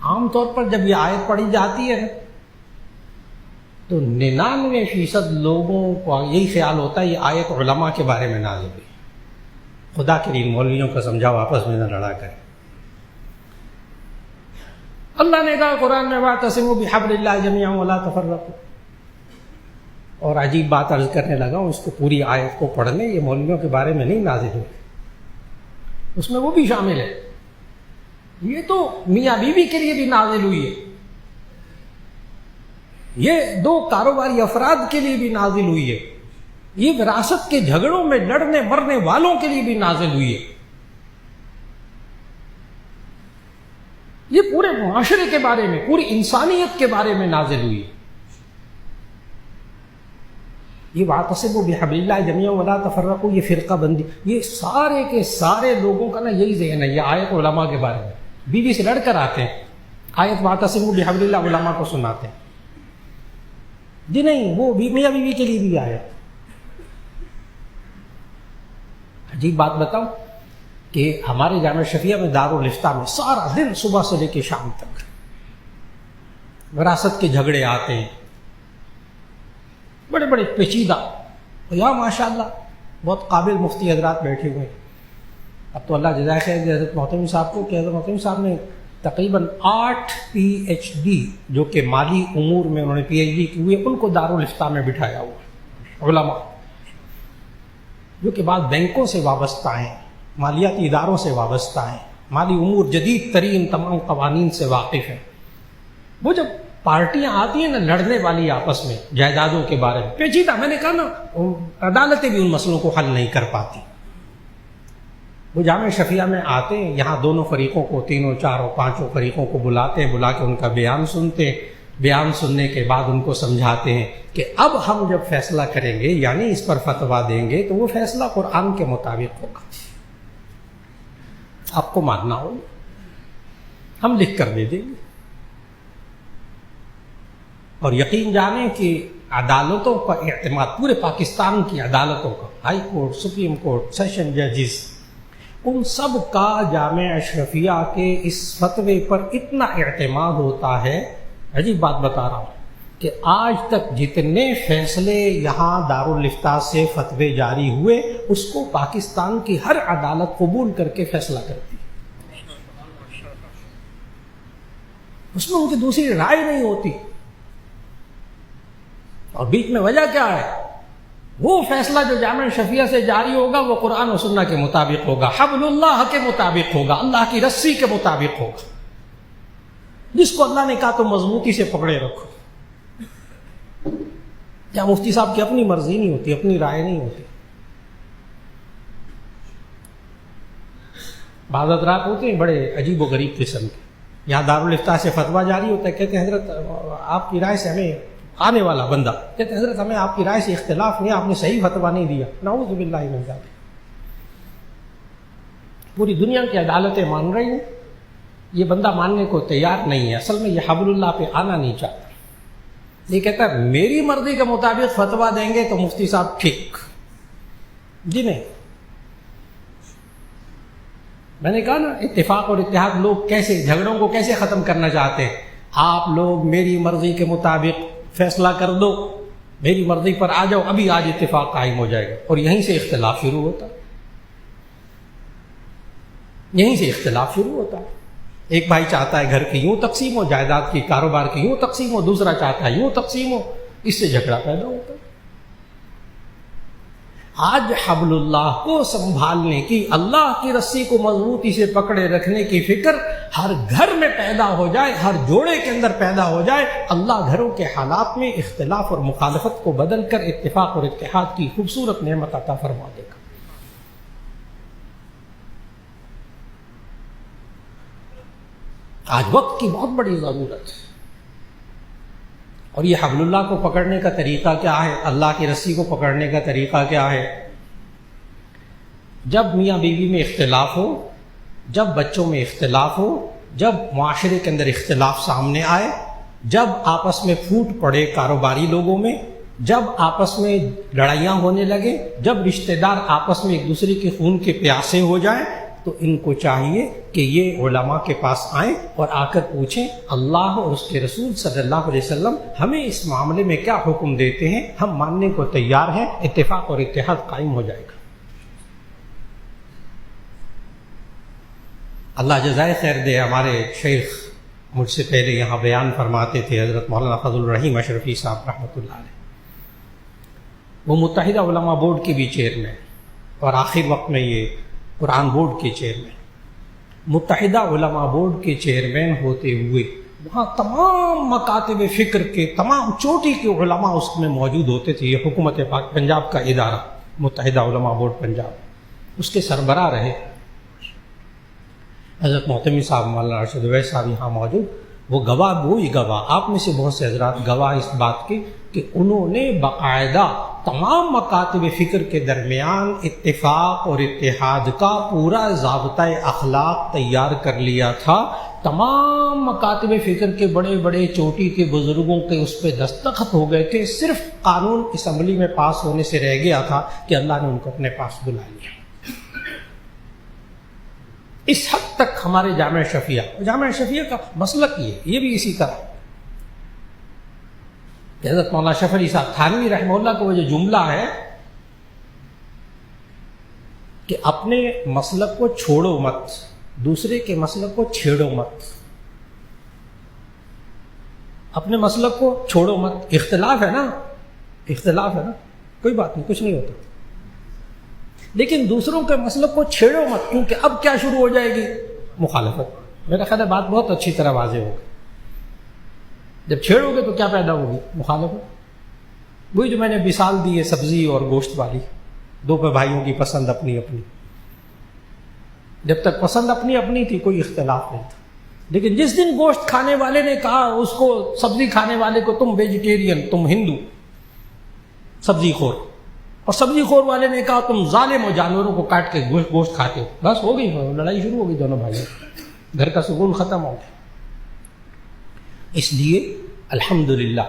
عام طور پر جب یہ آیت پڑھی جاتی ہے تو 99% لوگوں کو یہی خیال ہوتا ہے یہ آیت علماء کے بارے میں نازل ہوئی، خدا کے لیے مولویوں کا سمجھاؤ آپس میں نہ لڑا کریں۔ اللہ نے کہا قرآن میں واعتصموا بحبل اللہ جمیعا ولا تفرقوا، اور عجیب بات عرض کرنے لگا ہوں، اس کو پوری آیت کو پڑھنے، یہ مولویوں کے بارے میں نہیں نازل ہوئی، اس میں وہ بھی شامل ہے، یہ تو میاں بیوی کے لیے بھی نازل ہوئی ہے، یہ دو کاروباری افراد کے لیے بھی نازل ہوئی ہے، یہ وراثت کے جھگڑوں میں لڑنے مرنے والوں کے لیے بھی نازل ہوئی ہے، یہ پورے معاشرے کے بارے میں، پوری انسانیت کے بارے میں نازل ہوئی ہے۔ یہ واعتصموا بحبل اللہ جمیعا ولا تفرقوا، یہ فرقہ بندی، یہ سارے کے سارے لوگوں کا نا یہی ذہن ہے. یہ آیت علماء کے بارے میں بیوی سے لڑ کر آتے ہیں، آیت واعتصموا بحبل اللہ علماء کو سناتے ہیں. جی نہیں، وہ میاں بیوی کے لیے بھی آیت. عجیب بات بتاؤں کہ ہمارے جامعہ شفیہ میں دارالافتاء میں سارا دن صبح سے لے کے شام تک وراثت کے جھگڑے آتے ہیں، بڑے بڑے پیچیدہ. یا ماشاء اللہ بہت قابل مفتی حضرات بیٹھے ہوئے ہیں. اب تو اللہ جزائے خیر دے حضرت محتمی صاحب کو کہ حضرت محتمی صاحب نے تقریباً 8 PhD جو کہ مالی امور میں انہوں نے PhD کی ہوئی، ان کو دارالافتاء میں بٹھایا ہوا. علماء جو کہ بعض بینکوں سے وابستہ ہیں، مالیاتی اداروں سے وابستہ ہیں، مالی امور جدید ترین تمام قوانین سے واقف ہیں. وہ جب پارٹیاں آتی ہیں نا لڑنے والی آپس میں جائیدادوں کے بارے میں پیچیدہ، میں نے کہا نا عدالتیں بھی ان مسئلوں کو حل نہیں کر پاتی. وہ جامعہ شفیہ میں آتے ہیں، یہاں دونوں فریقوں کو، تینوں چاروں پانچوں فریقوں کو بلاتے ہیں، بلا کے ان کا بیان سنتے ہیں. بیان سننے کے بعد ان کو سمجھاتے ہیں کہ اب ہم جب فیصلہ کریں گے، یعنی اس پر فتویٰ دیں گے، تو وہ فیصلہ قرآن کے مطابق ہوگا. آپ کو ماننا ہوگا، ہم لکھ کر دے دیں گے. اور یقین جانیں کہ عدالتوں کا اعتماد، پورے پاکستان کی عدالتوں کا، high court, supreme court, session ججز، ان سب کا جامعہ اشرفیہ کے اس فتوے پر اتنا اعتماد ہوتا ہے. عجیب بات بتا رہا ہوں کہ آج تک جتنے فیصلے یہاں دارالافتاء سے فتوے جاری ہوئے، اس کو پاکستان کی ہر عدالت قبول کر کے فیصلہ کرتی ہے. اس میں ان کی دوسری رائے نہیں ہوتی. اور بیچ میں وجہ کیا ہے؟ وہ فیصلہ جو جامعہ شفیہ سے جاری ہوگا وہ قرآن و سنہ کے مطابق ہوگا، حبل اللہ کے مطابق ہوگا، اللہ کی رسی کے مطابق ہوگا. جس کو اللہ نے کہا تو مضبوطی سے پکڑے رکھو. یا مفتی صاحب کی اپنی مرضی نہیں ہوتی، اپنی رائے نہیں ہوتی. بعض حضرات ہوتے ہیں بڑے عجیب و غریب قسم کے، یہاں دارالافتاء سے فتویٰ جاری ہوتا ہے، کہتے ہیں حضرت آپ کی رائے سے ہمیں، آنے والا بندہ کہتے ہیں حضرت ہمیں آپ کی رائے سے اختلاف نہیں، آپ نے صحیح فتویٰ نہیں دیا. نعوذ باللہ من ذلک. پوری دنیا کی عدالتیں مان رہی ہیں، یہ بندہ ماننے کو تیار نہیں ہے. اصل میں یہ حبل اللہ پہ آنا نہیں چاہتا. یہ کہتا ہے میری مرضی کے مطابق فتویٰ دیں گے تو مفتی صاحب ٹھیک. جی نہیں، میں نے کہا نا اتفاق اور اتحاد لوگ کیسے جھگڑوں کو کیسے ختم کرنا چاہتے ہیں. آپ لوگ میری مرضی کے مطابق فیصلہ کر دو، میری مرضی پر آ جاؤ، ابھی آج اتفاق قائم ہو جائے گا. اور یہیں سے اختلاف شروع ہوتا ہے، یہیں سے اختلاف شروع ہوتا ہے. ایک بھائی چاہتا ہے گھر کی یوں تقسیم ہو، جائیداد کی، کاروبار کی یوں تقسیم ہو، دوسرا چاہتا ہے یوں تقسیم ہو، اس سے جھگڑا پیدا ہوتا ہے. آج حبل اللہ کو سنبھالنے کی، اللہ کی رسی کو مضبوطی سے پکڑے رکھنے کی فکر ہر گھر میں پیدا ہو جائے، ہر جوڑے کے اندر پیدا ہو جائے. اللہ گھروں کے حالات میں اختلاف اور مخالفت کو بدل کر اتفاق اور اتحاد کی خوبصورت نعمت عطا فرما دے گا. آج وقت کی بہت بڑی ضرورت ہے. اور یہ حبل اللہ کو پکڑنے کا طریقہ کیا ہے؟ اللہ کی رسی کو پکڑنے کا طریقہ کیا ہے؟ جب میاں بیوی میں اختلاف ہو، جب بچوں میں اختلاف ہو، جب معاشرے کے اندر اختلاف سامنے آئے، جب آپس میں پھوٹ پڑے کاروباری لوگوں میں، جب آپس میں لڑائیاں ہونے لگے، جب رشتہ دار آپس میں ایک دوسرے کے خون کے پیاسے ہو جائیں، تو ان کو چاہیے کہ یہ علماء کے پاس آئیں اور آ کر پوچھیں اللہ اور اس کے رسول صلی اللہ علیہ وسلم ہمیں اس معاملے میں کیا حکم دیتے ہیں، ہم ماننے کو تیار ہیں. اتفاق اور اتحاد قائم ہو جائے گا. اللہ جزائے خیر دے. ہمارے شیخ مجھ سے پہلے یہاں بیان فرماتے تھے، حضرت مولانا فضل الرحیم اشرفی صاحب رحمۃ اللہ علیہ. وہ متحدہ علماء بورڈ کے بھی چیئرمین اور آخر وقت میں یہ قرآن بورڈ کے چیئرمین. متحدہ علماء بورڈ کے چیئرمین ہوتے ہوئے وہاں تمام مکاتب فکر کے تمام چوٹی کے علماء اس میں موجود ہوتے تھے. یہ حکومت پنجاب کا ادارہ متحدہ علماء بورڈ پنجاب، اس کے سربراہ رہے حضرت محتمی صاحب، مولانا ارشد اویس صاحب یہاں موجود. وہ گواہ، وہی گواہ، آپ میں سے بہت سے حضرات گواہ اس بات کے کہ انہوں نے باقاعدہ تمام مکاتب فکر کے درمیان اتفاق اور اتحاد کا پورا ضابطۂ اخلاق تیار کر لیا تھا. تمام مکاتب فکر کے بڑے بڑے چوٹی کے بزرگوں کے اس پہ دستخط ہو گئے تھے. صرف قانون اسمبلی میں پاس ہونے سے رہ گیا تھا کہ اللہ نے ان کو اپنے پاس بلا لیا. اس حد تک ہمارے جامعہ شفیعہ کا مسلک یہ بھی اسی طرح. حضرت مولانا شرف علی صاحب تھانوی رحمہ اللہ کا وہ جو جملہ ہے کہ اپنے مسلک کو چھوڑو مت، دوسرے کے مسلک کو چھیڑو مت. اپنے مسلک کو چھوڑو مت. اختلاف ہے نا، کوئی بات نہیں، کچھ نہیں ہوتا، لیکن دوسروں کے مسلک کو چھیڑو مت، کیونکہ اب کیا شروع ہو جائے گی؟ مخالفت. میرا خیال ہے بات بہت اچھی طرح واضح ہوگی. جب چھیڑو گے تو کیا پیدا ہوگی؟ مخالفت. وہی جو میں نے مثال دی ہے سبزی اور گوشت والی، دو پہ بھائیوں کی پسند اپنی اپنی. جب تک پسند اپنی اپنی تھی کوئی اختلاف نہیں تھا، لیکن جس دن گوشت کھانے والے نے کہا اس کو، سبزی کھانے والے کو، تم ویجیٹیرین، تم ہندو سبزی خور، اور سبزی خور والے نے کہا تم ظالم و جانوروں کو کاٹ کے گوشت کھاتے ہو، بس ہو گئی، لڑائی شروع ہو گئی دونوں بھائیوں. گھر کا سکون ختم ہو گیا. اس لیے الحمدللہ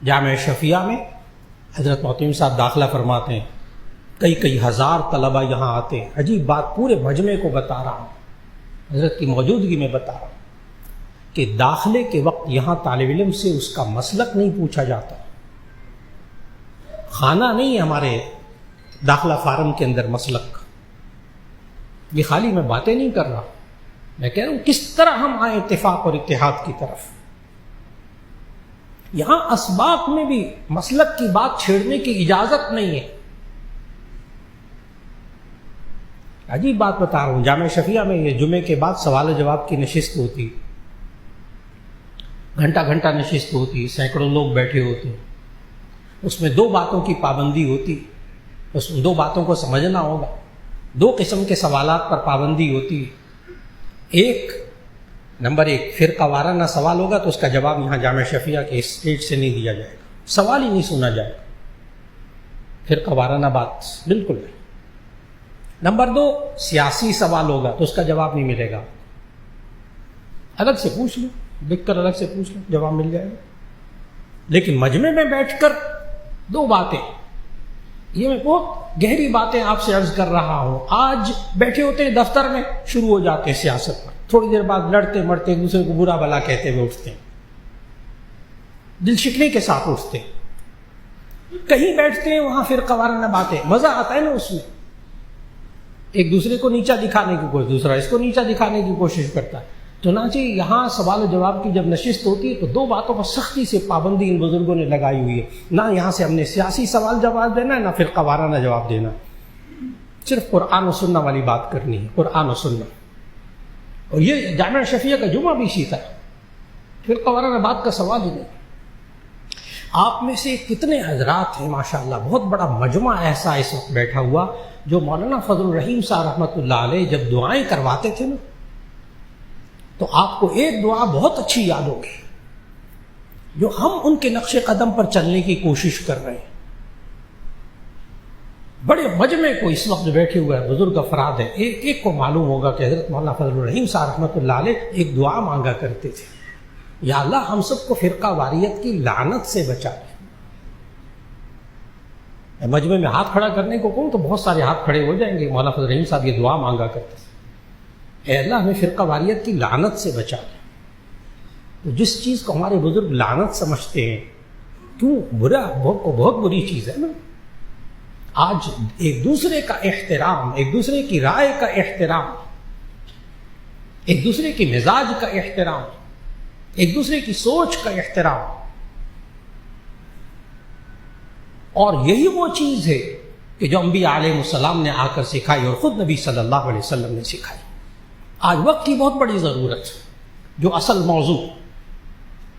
جامعہ شفیعہ میں حضرت محتمم صاحب داخلہ فرماتے ہیں، کئی ہزار طلبہ یہاں آتے ہیں. عجیب بات پورے مجمع کو بتا رہا ہوں، حضرت کی موجودگی میں بتا رہا ہوں کہ داخلے کے وقت یہاں طالب علم سے اس کا مسلک نہیں پوچھا جاتا. خانہ نہیں ہے ہمارے داخلہ فارم کے اندر مسلک. یہ خالی میں باتیں نہیں کر رہا، میں کہہ رہا ہوں کس طرح ہم آئے اتفاق اور اتحاد کی طرف. یہاں اسباق میں بھی مسلک کی بات چھیڑنے کی اجازت نہیں ہے. عجیب بات بتا رہا ہوں، جامعہ شفیعہ میں یہ جمعے کے بعد سوال و جواب کی نشست ہوتی، گھنٹہ نشست ہوتی، سینکڑوں لوگ بیٹھے ہوتے. اس میں دو باتوں کی پابندی ہوتی، اس دو باتوں کو سمجھنا ہوگا. دو قسم کے سوالات پر پابندی ہوتی. نمبر ایک فرقہ وارانہ سوال ہوگا تو اس کا جواب یہاں جامعہ شفیعہ کے اسٹیج سے نہیں دیا جائے گا، سوال ہی نہیں سنا جائے گا. فرقہ وارانہ بات بالکل نہیں. نمبر دو سیاسی سوال ہوگا تو اس کا جواب نہیں ملے گا. الگ سے پوچھ لو، لکھ کر الگ سے پوچھ لو، جواب مل جائے گا. لیکن مجمع میں بیٹھ کر دو باتیں، یہ میں بہت گہری باتیں آپ سے عرض کر رہا ہوں. آج بیٹھے ہوتے ہیں دفتر میں، شروع ہو جاتے ہیں سیاست پر، تھوڑی دیر بعد لڑتے مرتے ایک دوسرے کو برا بلا کہتے ہوئے اٹھتے ہیں، دل شکنی کے ساتھ اٹھتے ہیں. کہیں بیٹھتے ہیں وہاں فرقہ وارانہ باتیں، مزہ آتا ہے نا اس میں. ایک دوسرے کو نیچا دکھانے کی کوشش، دوسرا اس کو نیچا دکھانے کی کوشش کرتا ہے. چنانچہ یہاں سوال و جواب کی جب نشست ہوتی ہے تو دو باتوں پر سختی سے پابندی ان بزرگوں نے لگائی ہوئی ہے. نہ یہاں سے ہم نے سیاسی سوال جواب دینا ہے، نہ فرقہ وارانہ جواب دینا. صرف قرآن و سنہ والی بات کرنی ہے، قرآن و سنہ. اور یہ جامعہ شفیعہ کا جمعہ بھی اسی طرح، فرقہ وارانہ بات کا سوال ہی نہیں. آپ میں سے کتنے حضرات ہیں ماشاءاللہ، بہت بڑا مجمع ایسا اس وقت بیٹھا ہوا جو مولانا فضل الرحیم صاحب رحمۃ اللہ علیہ جب دعائیں کرواتے تھے نا، تو آپ کو ایک دعا بہت اچھی یاد ہوگی جو ہم ان کے نقش قدم پر چلنے کی کوشش کر رہے ہیں. بڑے مجمع کو اس وقت بیٹھے ہوئے بزرگ افراد ہیں، ایک کو معلوم ہوگا کہ حضرت مولانا فضل الرحیم صاحب رحمۃ اللہ علیہ ایک دعا مانگا کرتے تھے، یا اللہ ہم سب کو فرقہ واریت کی لعنت سے بچا لے. مجمع میں ہاتھ کھڑا کرنے کو کہوں تو بہت سارے ہاتھ کھڑے ہو جائیں گے. مولانا فضل الرحیم صاحب یہ دعا مانگا کرتے تھے، اے اللہ ہمیں فرقہ واریت کی لعنت سے بچا لے. تو جس چیز کو ہمارے بزرگ لعنت سمجھتے ہیں، کیوں برا، بہت بری چیز ہے نا. آج ایک دوسرے کا احترام، ایک دوسرے کی رائے کا احترام، ایک دوسرے کی مزاج کا احترام، ایک دوسرے کی سوچ کا احترام، اور یہی وہ چیز ہے کہ جو انبیاء علیہ السلام نے آ کر سکھائی اور خود نبی صلی اللہ علیہ وسلم نے سکھائی. آج وقت کی بہت بڑی ضرورت ہے. جو اصل موضوع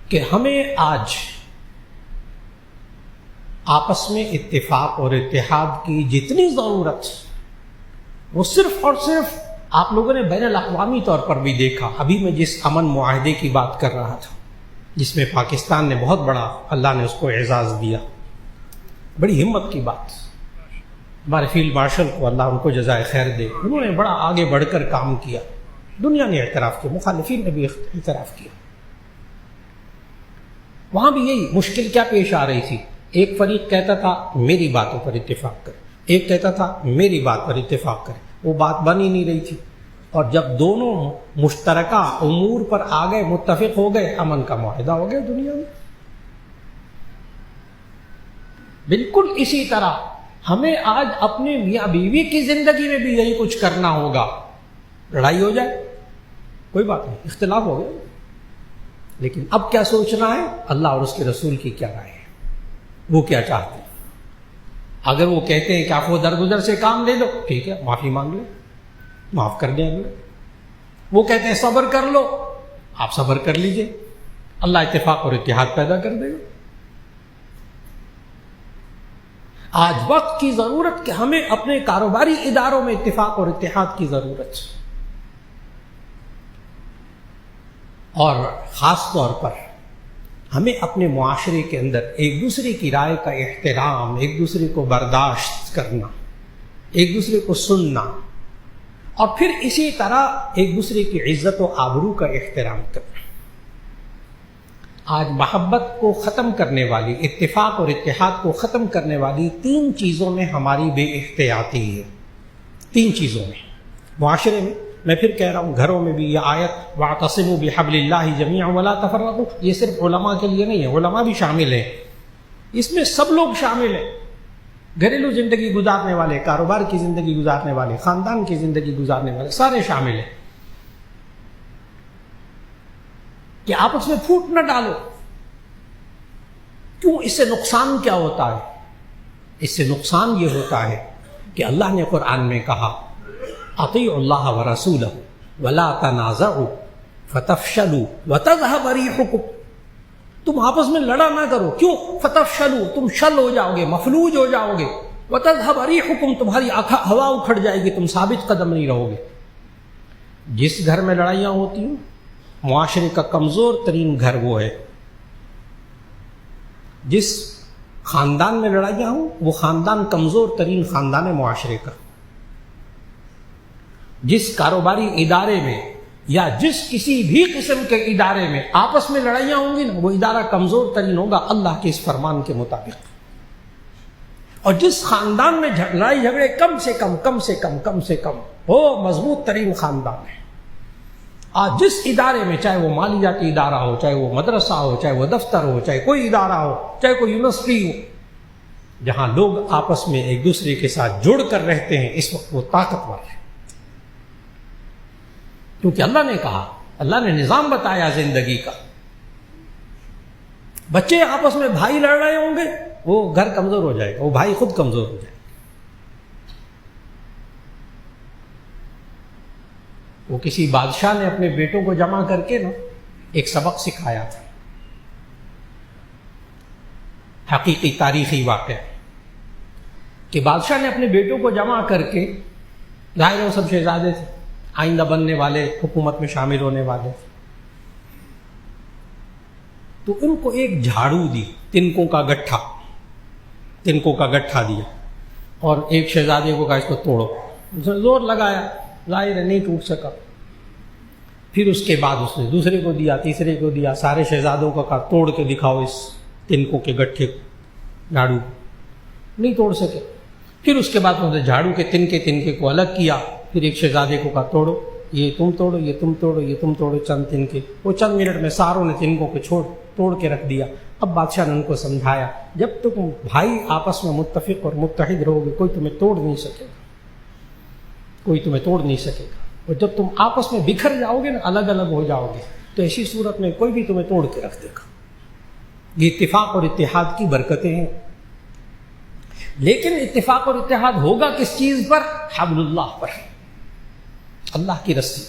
کہ ہمیں آج آپس میں اتفاق اور اتحاد کی جتنی ضرورت وہ صرف اور صرف آپ لوگوں نے بین الاقوامی طور پر بھی دیکھا. ابھی میں جس امن معاہدے کی بات کر رہا تھا جس میں پاکستان نے بہت بڑا، اللہ نے اس کو اعزاز دیا، بڑی ہمت کی بات. ہمارے فیلڈ مارشل کو اللہ ان کو جزائے خیر دے، انہوں نے بڑا آگے بڑھ کر کام کیا، دنیا نے اعتراف کیا، مخالفین نے بھی اعتراف کیا. وہاں بھی یہی مشکل کیا پیش آ رہی تھی، ایک فریق کہتا تھا میری باتوں پر اتفاق کرے، ایک کہتا تھا میری بات پر اتفاق کرے، وہ بات بن ہی نہیں رہی تھی. اور جب دونوں مشترکہ امور پر آ گئے، متفق ہو گئے، امن کا معاہدہ ہو گیا دنیا میں. بالکل اسی طرح ہمیں آج اپنے میاں بیوی کی زندگی میں بھی یہی کچھ کرنا ہوگا. لڑائی ہو جائے کوئی بات نہیں، اختلاف ہو گیا، لیکن اب کیا سوچنا ہے، اللہ اور اس کے رسول کی کیا رائے ہے، وہ کیا چاہتے ہیں. اگر وہ کہتے ہیں کہ آپ وہ درگزر سے کام لے لو، ٹھیک ہے، معافی مانگ لیں، معاف کر دیں اگلے. وہ کہتے ہیں صبر کر لو، آپ صبر کر لیجئے، اللہ اتفاق اور اتحاد پیدا کر دے گا. آج وقت کی ضرورت کہ ہمیں اپنے کاروباری اداروں میں اتفاق اور اتحاد کی ضرورت ہے، اور خاص طور پر ہمیں اپنے معاشرے کے اندر ایک دوسرے کی رائے کا احترام، ایک دوسرے کو برداشت کرنا، ایک دوسرے کو سننا، اور پھر اسی طرح ایک دوسرے کی عزت و آبرو کا احترام کرنا. آج محبت کو ختم کرنے والی، اتفاق اور اتحاد کو ختم کرنے والی 3 چیزوں میں ہماری بے احتیاطی ہے. 3 چیزوں میں معاشرے میں، میں پھر کہہ رہا ہوں گھروں میں بھی یہ آیت وَاعْتَصِمُوا بِحَبْلِ اللَّهِ جَمِيعًا وَلَا تَفَرَّقُوا، یہ صرف علماء کے لیے نہیں ہے، علماء بھی شامل ہیں اس میں، سب لوگ شامل ہیں. گھریلو زندگی گزارنے والے، کاروبار کی زندگی گزارنے والے، خاندان کی زندگی گزارنے والے، سارے شامل ہیں. کہ آپس میں پھوٹ نہ ڈالو. کیوں؟ اس سے نقصان کیا ہوتا ہے؟ اس سے نقصان یہ ہوتا ہے کہ اللہ نے قرآن میں کہا اطیعوا اللہ ورسولہ ولا تنازعوا فتفشلوا وتذهب ريحكم. تم آپس میں لڑا نہ کرو. کیوں؟ فتفشلوا، تم شل ہو جاؤ گے، مفلوج ہو جاؤ گے. وتذهب ريحكم، تمہاری ہوا اکھڑ جائے گی، تم ثابت قدم نہیں رہو گے. جس گھر میں لڑائیاں ہوتی ہیں، معاشرے کا کمزور ترین گھر وہ ہے. جس خاندان میں لڑائیاں ہوں، وہ خاندان کمزور ترین خاندان ہے معاشرے کا. جس کاروباری ادارے میں یا جس کسی بھی قسم کے ادارے میں آپس میں لڑائیاں ہوں گی نا، وہ ادارہ کمزور ترین ہوگا اللہ کے اس فرمان کے مطابق. اور جس خاندان میں لڑائی جھگڑے کم سے کم وہ مضبوط ترین خاندان ہے. آج جس ادارے میں، چاہے وہ مالیاتی ادارہ ہو، چاہے وہ مدرسہ ہو، چاہے وہ دفتر ہو، چاہے کوئی ادارہ ہو، چاہے کوئی یونیورسٹی ہو، جہاں لوگ آپس میں ایک دوسرے کے ساتھ جڑ کر رہتے ہیں، اس وقت وہ طاقتور ہے. کیونکہ اللہ نے کہا، اللہ نے نظام بتایا زندگی کا. بچے آپس میں بھائی لڑ رہے ہوں گے، وہ گھر کمزور ہو جائے گا، وہ بھائی خود کمزور ہو جائے گا. وہ کسی بادشاہ نے اپنے بیٹوں کو جمع کر کے نا ایک سبق سکھایا تھا، حقیقی تاریخی واقعہ، کہ بادشاہ نے اپنے بیٹوں کو جمع کر کے، ظاہر ہے وہ سب شہزادے تھے، آئندہ بننے والے، حکومت میں شامل ہونے والے، تو ان کو ایک جھاڑو دی، تنکوں کا گٹھا دیا، اور ایک شہزادے کو کہا اس کو توڑو. اس نے زور لگایا، ظاہر ہے نہیں ٹوٹ سکا. پھر اس کے بعد اس نے دوسرے کو دیا، تیسرے کو دیا، سارے شہزادوں کو کہا توڑ کے دکھاؤ اس تنکوں کے گٹھے کو، جھاڑو. نہیں توڑ سکے. پھر اس کے بعد انہوں نے جھاڑو کے تنکے کو الگ کیا. پھر ایک شہزادے کو کہا توڑو، یہ تم توڑو، یہ تم توڑو، یہ تم توڑو، چند تنکے. وہ چند منٹ میں ساروں نے تنکوں کو توڑ کے رکھ دیا. اب بادشاہ نے ان کو سمجھایا، جب تم بھائی آپس میں متفق اور متحد رہو گے، کوئی تمہیں توڑ نہیں سکے گا، کوئی تمہیں توڑ نہیں سکے گا. اور جب تم آپس میں بکھر جاؤ گے نا، الگ الگ ہو جاؤ گے، تو ایسی صورت میں کوئی بھی تمہیں توڑ کے رکھ دے گا. یہ اتفاق اور اتحاد کی برکتیں ہیں. لیکن اتفاق اور اتحاد ہوگا کس چیز پر؟ حبل اللہ پر، اللہ کی رسی.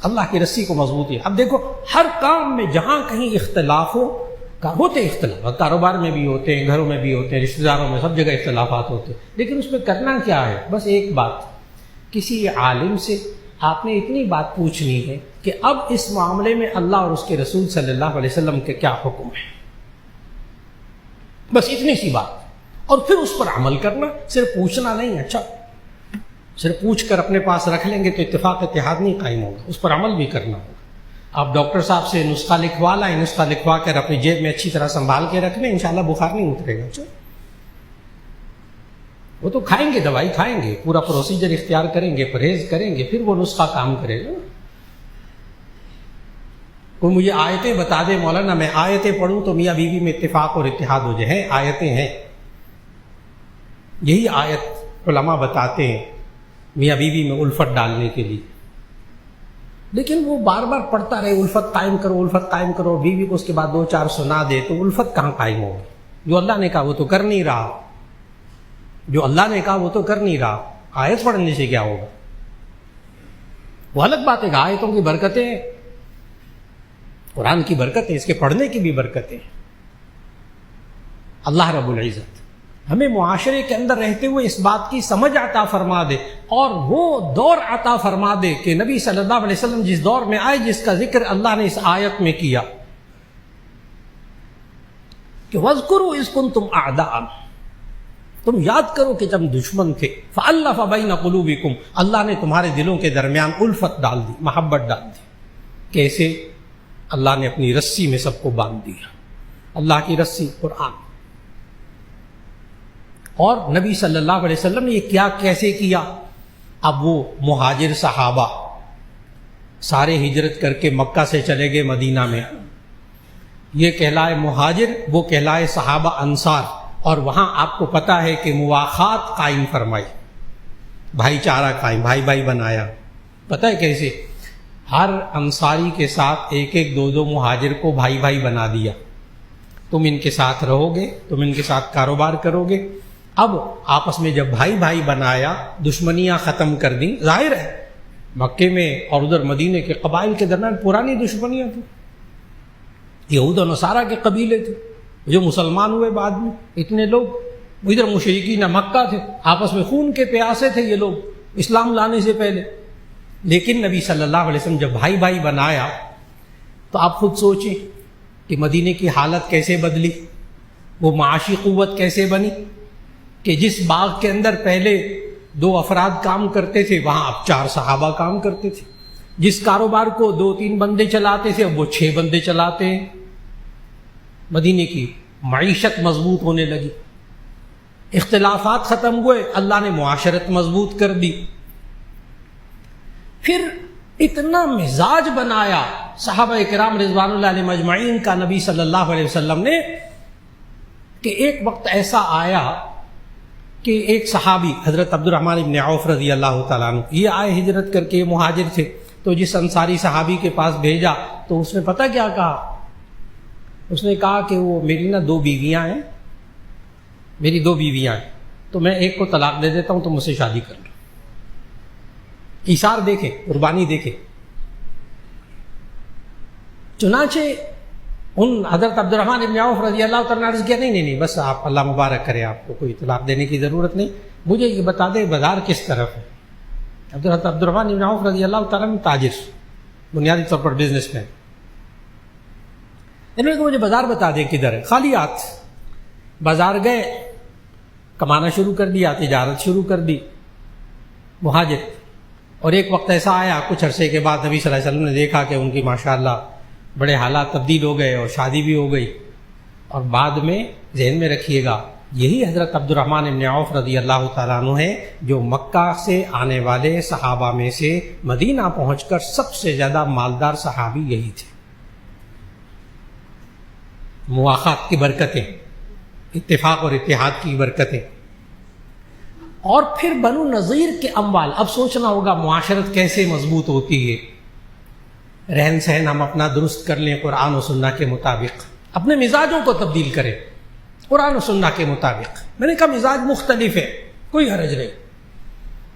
اللہ کی رسی کو مضبوطی. اب دیکھو، ہر کام میں جہاں کہیں اختلاف ہوتے اختلاف، کاروبار میں بھی ہوتے ہیں، گھروں میں بھی ہوتے ہیں، رشتہ داروں میں، سب جگہ اختلافات ہوتے ہیں. لیکن اس میں کرنا کیا ہے؟ بس ایک بات، کسی عالم سے آپ نے اتنی بات پوچھنی ہے کہ اب اس معاملے میں اللہ اور اس کے رسول صلی اللہ علیہ وسلم کے کیا حکم ہے. بس اتنی سی بات. اور پھر اس پر عمل کرنا، صرف پوچھنا نہیں. اچھا صرف پوچھ کر اپنے پاس رکھ لیں گے تو اتفاق اتحاد نہیں قائم ہوگا، اس پر عمل بھی کرنا ہوگا. آپ ڈاکٹر صاحب سے نسخہ لکھوا لائیں، نسخہ لکھوا کر اپنی جیب میں اچھی طرح سنبھال کے رکھ لیں، انشاءاللہ بخار نہیں اترے گا. وہ تو کھائیں گے، دوائی کھائیں گے، پورا پروسیجر اختیار کریں گے، پرہیز کریں گے، پھر وہ نسخہ کام کرے گا. کوئی مجھے آیتیں بتا دے مولانا، میں آیتیں پڑھوں تو میاں بیوی میں اتفاق اور اتحاد ہو جائے. ہیں آیتیں ہیں، یہی آیت علماء بتاتے ہیں میاں بیوی میں الفت ڈالنے کے لیے. لیکن وہ بار بار پڑھتا رہے الفت قائم کرو، الفت قائم کرو، بیوی کو اس کے بعد 2-4 سنا دے تو الفت کہاں قائم ہوگی؟ جو اللہ نے کہا وہ تو کر نہیں رہا، جو اللہ نے کہا وہ تو کر نہیں رہا. آیت پڑھنے سے کیا ہوگا؟ وہ الگ بات ہے کہ آیتوں کی برکتیں، قرآن کی برکتیں، اس کے پڑھنے کی بھی برکتیں. اللہ رب العزت ہمیں معاشرے کے اندر رہتے ہوئے اس بات کی سمجھ عطا فرما دے اور وہ دور عطا فرما دے کہ نبی صلی اللہ علیہ وسلم جس دور میں آئے، جس کا ذکر اللہ نے اس آیت میں کیا کہ وَاذْكُرُوا إِذْ كُنْتُمْ أَعْدَاءً، تم یاد کرو کہ جب دشمن تھے، فَأَلَّفَ بَيْنَ قُلُوبِكُمْ، اللہ نے تمہارے دلوں کے درمیان الفت ڈال دی، محبت ڈال دی. کیسے؟ اللہ نے اپنی رسی میں سب کو باندھ دیا. اللہ کی رسی قرآن. اور نبی صلی اللہ علیہ وسلم نے یہ کیا، کیسے کیا؟ اب وہ مہاجر صحابہ سارے ہجرت کر کے مکہ سے چلے گئے مدینہ میں، یہ کہلائے مہاجر، وہ کہلائے صحابہ انصار. اور وہاں آپ کو پتہ ہے کہ مواخات قائم فرمائی، بھائی چارہ قائم، بھائی بھائی بنایا. پتہ ہے کیسے؟ ہر انصاری کے ساتھ 1-2 مہاجر کو بھائی بھائی بنا دیا. تم ان کے ساتھ رہو گے، تم ان کے ساتھ کاروبار کرو گے. اب آپس میں جب بھائی بھائی بنایا، دشمنیاں ختم کر دیں. ظاہر ہے مکے میں اور ادھر مدینے کے قبائل کے درمیان پرانی دشمنیاں تھیں، یہود و نصارہ کے قبیلے تھے جو مسلمان ہوئے بعد میں. اتنے لوگ ادھر مشرکین مکہ تھے، آپس میں خون کے پیاسے تھے یہ لوگ اسلام لانے سے پہلے. لیکن نبی صلی اللہ علیہ وسلم جب بھائی بھائی بنایا تو آپ خود سوچیں کہ مدینے کی حالت کیسے بدلی، وہ معاشی قوت کیسے بنی کہ جس باغ کے اندر پہلے 2 افراد کام کرتے تھے وہاں اب 4 صحابہ کام کرتے تھے. جس کاروبار کو 2-3 بندے چلاتے تھے اب وہ 6 بندے چلاتے ہیں. مدینے کی معیشت مضبوط ہونے لگی، اختلافات ختم ہوئے، اللہ نے معاشرت مضبوط کر دی. پھر اتنا مزاج بنایا صحابہ کرام رضوان اللہ علیہ مجمعین کا نبی صلی اللہ علیہ وسلم نے کہ ایک وقت ایسا آیا کہ ایک صحابی حضرت عبد الرحمن ابن عوف رضی اللہ تعالیٰ عنہ، یہ آئے ہجرت کر کے، مہاجر تھے. تو جس انصاری صحابی کے پاس بھیجا تو اس نے پتہ کیا کہا؟ اس نے کہا کہ وہ میری 2 بیویاں ہیں، میری 2 بیویاں ہیں، تو میں ایک کو طلاق دے دیتا ہوں، تو مجھ سے شادی کر لو. ایثار دیکھیں، قربانی دیکھیں. چنانچہ ان حضرت عبد الرحمن ابن عوف رضی اللہ تعالیٰ نے عرض کیا نہیں بس آپ اللہ مبارک کرے، آپ کو کوئی طلاق دینے کی ضرورت نہیں، مجھے یہ بتا دیں بازار کس طرف ہے. حضرت عبد الرحمن ابن عوف رضی اللہ تعالیٰ نے تاجر، بنیادی طور پر بزنس مین، انہوں نے کہا مجھے بازار بتا دیں کدھر ہے. خالی ہاتھ بازار گئے، کمانا شروع کر دیا، تجارت شروع کر دی مہاجر. اور ایک وقت ایسا آیا کچھ عرصے کے بعد نبی صلی اللہ علیہ وسلم نے دیکھا کہ ان کی ماشاءاللہ بڑے حالات تبدیل ہو گئے اور شادی بھی ہو گئی. اور بعد میں ذہن میں رکھیے گا یہی حضرت عبد الرحمن ابن عوف رضی اللہ تعالیٰ عنہ ہیں جو مکہ سے آنے والے صحابہ میں سے مدینہ پہنچ کر سب سے زیادہ مالدار صحابی یہی تھے. مواخات کی برکتیں، اتفاق اور اتحاد کی برکتیں. اور پھر بنو نذیر کے اموال. اب سوچنا ہوگا معاشرت کیسے مضبوط ہوتی ہے. رہن سہن ہم اپنا درست کر لیں قرآن و سنہ کے مطابق، اپنے مزاجوں کو تبدیل کریں قرآن و سنہ کے مطابق. میں نے کہا مزاج مختلف ہے، کوئی حرج نہیں،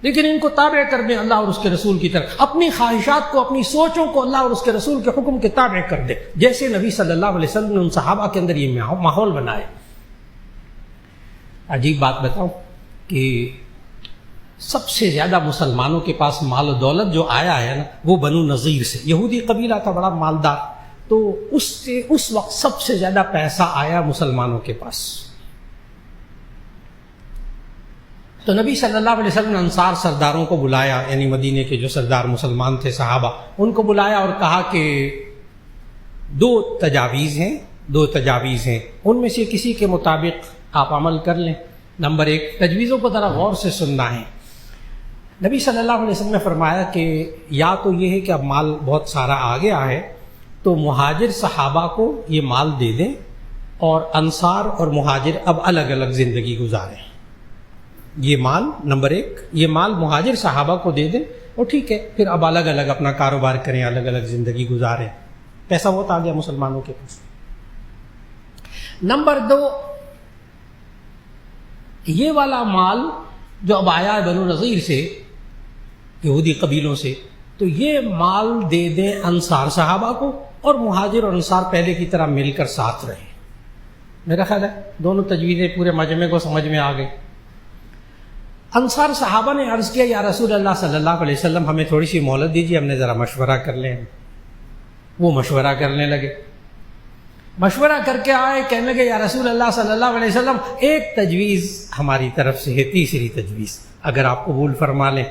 لیکن ان کو تابع کر دیں اللہ اور اس کے رسول کی طرف. اپنی خواہشات کو، اپنی سوچوں کو اللہ اور اس کے رسول کے حکم کے تابع کر دیں، جیسے نبی صلی اللہ علیہ وسلم نے ان صحابہ کے اندر یہ ماحول بنائے. عجیب بات بتاؤں کہ سب سے زیادہ مسلمانوں کے پاس مال و دولت جو آیا ہے نا وہ بنو نذیر سے. یہودی قبیلہ تھا بڑا مالدار، تو اس وقت سب سے زیادہ پیسہ آیا مسلمانوں کے پاس. تو نبی صلی اللہ علیہ وسلم نے انصار سرداروں کو بلایا، یعنی مدینے کے جو سردار مسلمان تھے صحابہ، ان کو بلایا اور کہا کہ دو تجاویز ہیں، ان میں سے کسی کے مطابق آپ عمل کر لیں۔ نمبر 1، تجویزوں کو ذرا غور سے سننا ہے۔ نبی صلی اللہ علیہ وسلم نے فرمایا کہ یا تو یہ ہے کہ اب مال بہت سارا آ گیا ہے تو مہاجر صحابہ کو یہ مال دے دیں اور انصار اور مہاجر اب الگ الگ زندگی گزاریں۔ یہ مال نمبر 1، یہ مال مہاجر صحابہ کو دے دیں اور ٹھیک ہے پھر اب الگ الگ اپنا کاروبار کریں، الگ الگ زندگی گزاریں۔ پیسہ بہت آ گیا مسلمانوں کے پاس۔ نمبر 2، یہ والا مال جو اب آیا ہے بنو نذیر سے، یہودی قبیلوں سے، تو یہ مال دے دیں انصار صحابہ کو اور مہاجر اور انصار پہلے کی طرح مل کر ساتھ رہیں۔ میرا خیال ہے دونوں تجویزیں پورے مجمع کو سمجھ میں آ گئی۔ انصار صحابہ نے عرض کیا یا رسول اللہ صلی اللہ علیہ وسلم ہمیں تھوڑی سی مہلت دیجیے، ہم نے ذرا مشورہ کر لیں۔ وہ مشورہ کرنے لگے، مشورہ کر کے آئے، کہنے لگے یا رسول اللہ صلی اللہ علیہ وسلم ایک تجویز ہماری طرف سے ہے، تیسری تجویز اگر آپ قبول فرما لیں،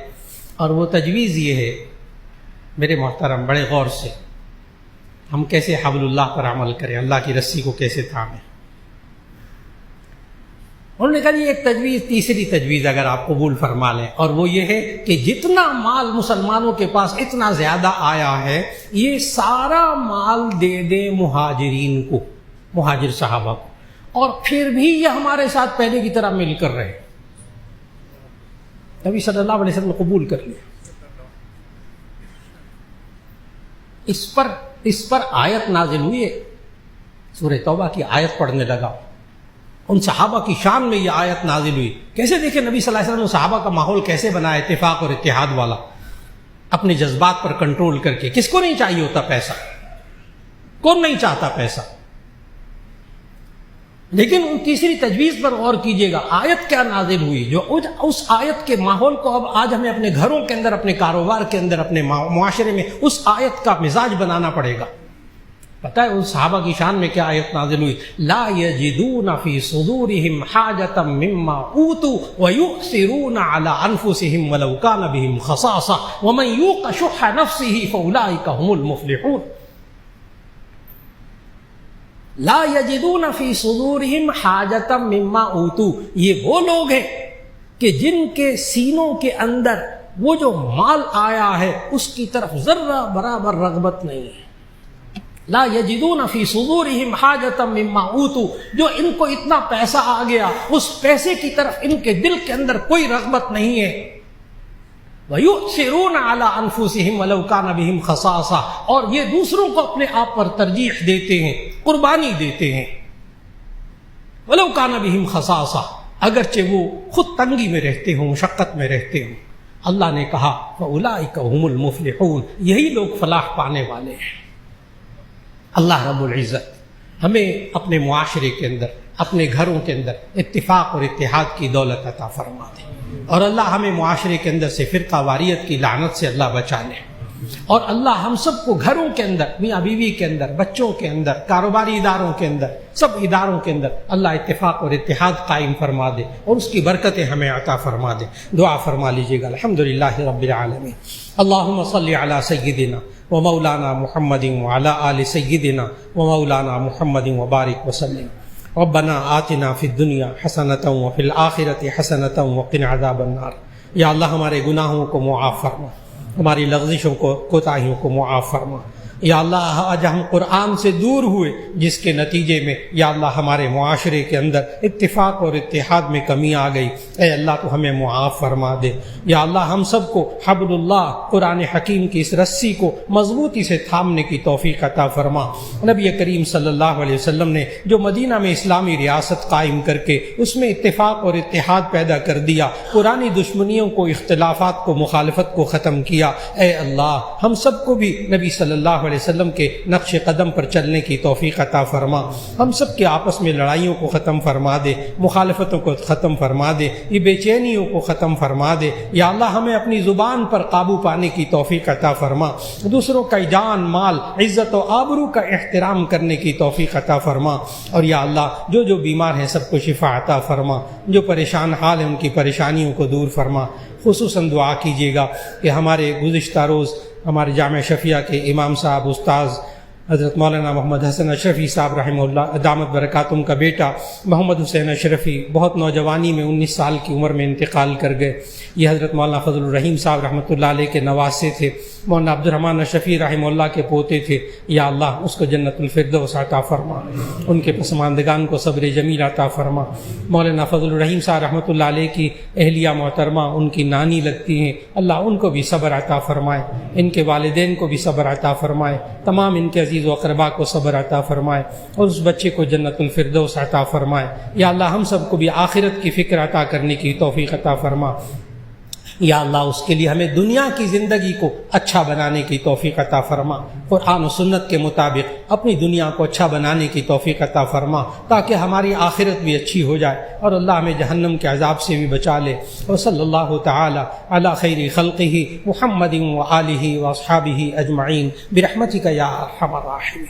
اور وہ تجویز یہ ہے میرے محترم بڑے غور سے، ہم کیسے حبل اللہ پر عمل کریں، اللہ کی رسی کو کیسے تھامیں۔ انہوں نے کہا یہ ایک تجویز، تیسری تجویز اگر آپ قبول فرما لیں، اور وہ یہ ہے کہ جتنا مال مسلمانوں کے پاس اتنا زیادہ آیا ہے یہ سارا مال دے دیں مہاجرین کو، مہاجر صحابہ کو، اور پھر بھی یہ ہمارے ساتھ پہلے کی طرح مل کر رہے۔ نبی صلی اللہ علیہ وسلم نے قبول کر لیا۔ اس پر آیت نازل ہوئی ہے، سورہ توبہ کی آیت پڑھنے لگا، ان صحابہ کی شان میں یہ آیت نازل ہوئی۔ کیسے دیکھیں نبی صلی اللہ علیہ وسلم نے صحابہ کا ماحول کیسے بنایا، اتفاق اور اتحاد والا، اپنے جذبات پر کنٹرول کر کے۔ کس کو نہیں چاہیے ہوتا پیسہ؟ کون نہیں چاہتا پیسہ؟ لیکن ان تیسری تجویز پر غور کیجئے گا، آیت کیا نازل ہوئی، جو اس آیت کے ماحول کو اب آج ہمیں اپنے گھروں کے اندر، اپنے کاروبار کے اندر، اپنے معاشرے میں اس آیت کا مزاج بنانا پڑے گا۔ پتہ ہے ان صحابہ کی شان میں کیا آیت نازل ہوئی؟ لا یجدون فی صدورہم حاجتا مما اوتوا ویؤثرون علی انفسہم ولو کان بہم خصاصہ ومن یوق شح نفسہ فاولئک هم المفلحون۔ لا یجدون فی صدورہم حاجتا مما اوتوا، یہ وہ لوگ ہیں کہ جن کے سینوں کے اندر وہ جو مال آیا ہے اس کی طرف ذرہ برابر رغبت نہیں ہے۔ لا یجدون فی صدورہم حاجتا مما اوتوا، جو ان کو اتنا پیسہ آ گیا اس پیسے کی طرف ان کے دل کے اندر کوئی رغبت نہیں ہے۔ وَيُؤْثِرُونَ عَلَىٰ أَنفُسِهِمْ وَلَوْ كَانَ بِهِمْ خَصَاصَةٌ، اور یہ دوسروں کو اپنے آپ پر ترجیح دیتے ہیں، قربانی دیتے ہیں۔ وَلَوْ كَانَ بِهِمْ خَصَاصَةٌ، اگرچہ وہ خود تنگی میں رہتے ہوں، مشقت میں رہتے ہوں۔ اللہ نے کہا فَأُولَٰئِكَ هُمُ الْمُفْلِحُونَ، یہی لوگ فلاح پانے والے ہیں۔ اللہ رب العزت ہمیں اپنے معاشرے کے اندر، اپنے گھروں کے اندر اتفاق اور اتحاد کی دولت عطا فرما دے، اور اللہ ہمیں معاشرے کے اندر سے فرقہ واریت کی لعنت سے اللہ بچا لے، اور اللہ ہم سب کو گھروں کے اندر، میاں بیوی کے اندر، بچوں کے اندر، کاروباری اداروں کے اندر، سب اداروں کے اندر اللہ اتفاق اور اتحاد قائم فرما دے اور اس کی برکتیں ہمیں عطا فرما دے۔ دعا فرما لیجیے گا۔ الحمدللہ رب العالمین، اللہم صلی علی سیدنا ومولانا محمد وعلی آل سیدنا ومولانا محمد وبارک وسلم۔ ربنا آتنا فی الدنیا حسنۃ وفی الآخرۃ حسنۃ وقنا عذاب النار۔ یا اللہ ہمارے گناہوں کو معاف فرما، ہماری لغزشوں کو، کوتاہیوں کو معاف فرما۔ یا اللہ آج ہم قرآن سے دور ہوئے جس کے نتیجے میں یا اللہ ہمارے معاشرے کے اندر اتفاق اور اتحاد میں کمی آ گئی، اے اللہ تو ہمیں معاف فرما دے۔ یا اللہ ہم سب کو حبل اللہ قرآن حکیم کی اس رسی کو مضبوطی سے تھامنے کی توفیق عطا فرما۔ نبی کریم صلی اللہ علیہ وسلم نے جو مدینہ میں اسلامی ریاست قائم کر کے اس میں اتفاق اور اتحاد پیدا کر دیا، پرانی دشمنیوں کو، اختلافات کو، مخالفت کو ختم کیا، اے اللہ ہم سب کو بھی نبی صلی اللہ علیہ وسلم کے نقش قدم پر چلنے کی توفیق عطا فرما، ہم سب کے آپس میں لڑائیوں کو ختم فرما دے، مخالفتوں کو ختم فرما دے، یہ بے چینیوں کو ختم فرما دے۔ یا اللہ ہمیں اپنی زبان پر قابو پانے کی توفیق عطا فرما، دوسروں کا جان مال عزت و آبرو کا احترام کرنے کی توفیق عطا فرما، اور یا اللہ جو بیمار ہیں سب کو شفا عطا فرما، جو پریشان حال ہیں ان کی پریشانیوں کو دور فرما۔ خصوصاً دعا کیجیے گا کہ ہمارے گزشتہ روز ہمارے جامعہ شفیہ کے امام صاحب استاذ حضرت مولانا محمد حسن اشرفی صاحب رحمہ اللہ دامت برکاتہم کا بیٹا محمد حسین اشرفی بہت نوجوانی میں 19 سال کی عمر میں انتقال کر گئے۔ یہ حضرت مولانا فضل الرحیم صاحب رحمۃ اللہ علیہ کے نواسے تھے، مولانا عبد الرحمن اشرفی رحمہ اللہ کے پوتے تھے۔ یا اللہ اس کو جنت الفردوس عطا فرما، ان کے پسماندگان کو صبر جمیل عطا فرما۔ مولانا فضل الرحیم صاحب رحمۃ اللہ علیہ کی اہلیہ محترمہ ان کی نانی لگتی ہیں، اللہ ان کو بھی صبر عطا فرمائے، ان کے والدین کو بھی صبر عطا فرمائے، تمام ان کے عزیز و اقربا کو صبر عطا فرمائے، اور اس بچے کو جنت الفردوس عطا فرمائے۔ یا اللہ ہم سب کو بھی آخرت کی فکر عطا کرنے کی توفیق عطا فرما۔ یا اللہ اس کے لیے ہمیں دنیا کی زندگی کو اچھا بنانے کی توفیق عطا فرما، قرآن و سنت کے مطابق اپنی دنیا کو اچھا بنانے کی توفیق عطا فرما، تاکہ ہماری آخرت بھی اچھی ہو جائے اور اللہ ہمیں جہنم کے عذاب سے بھی بچا لے۔ وصلی اللہ تعالی علی خیر خلقہ محمد وآلہ واصحابہ اجمعین برحمتک یا ارحم الراحمین۔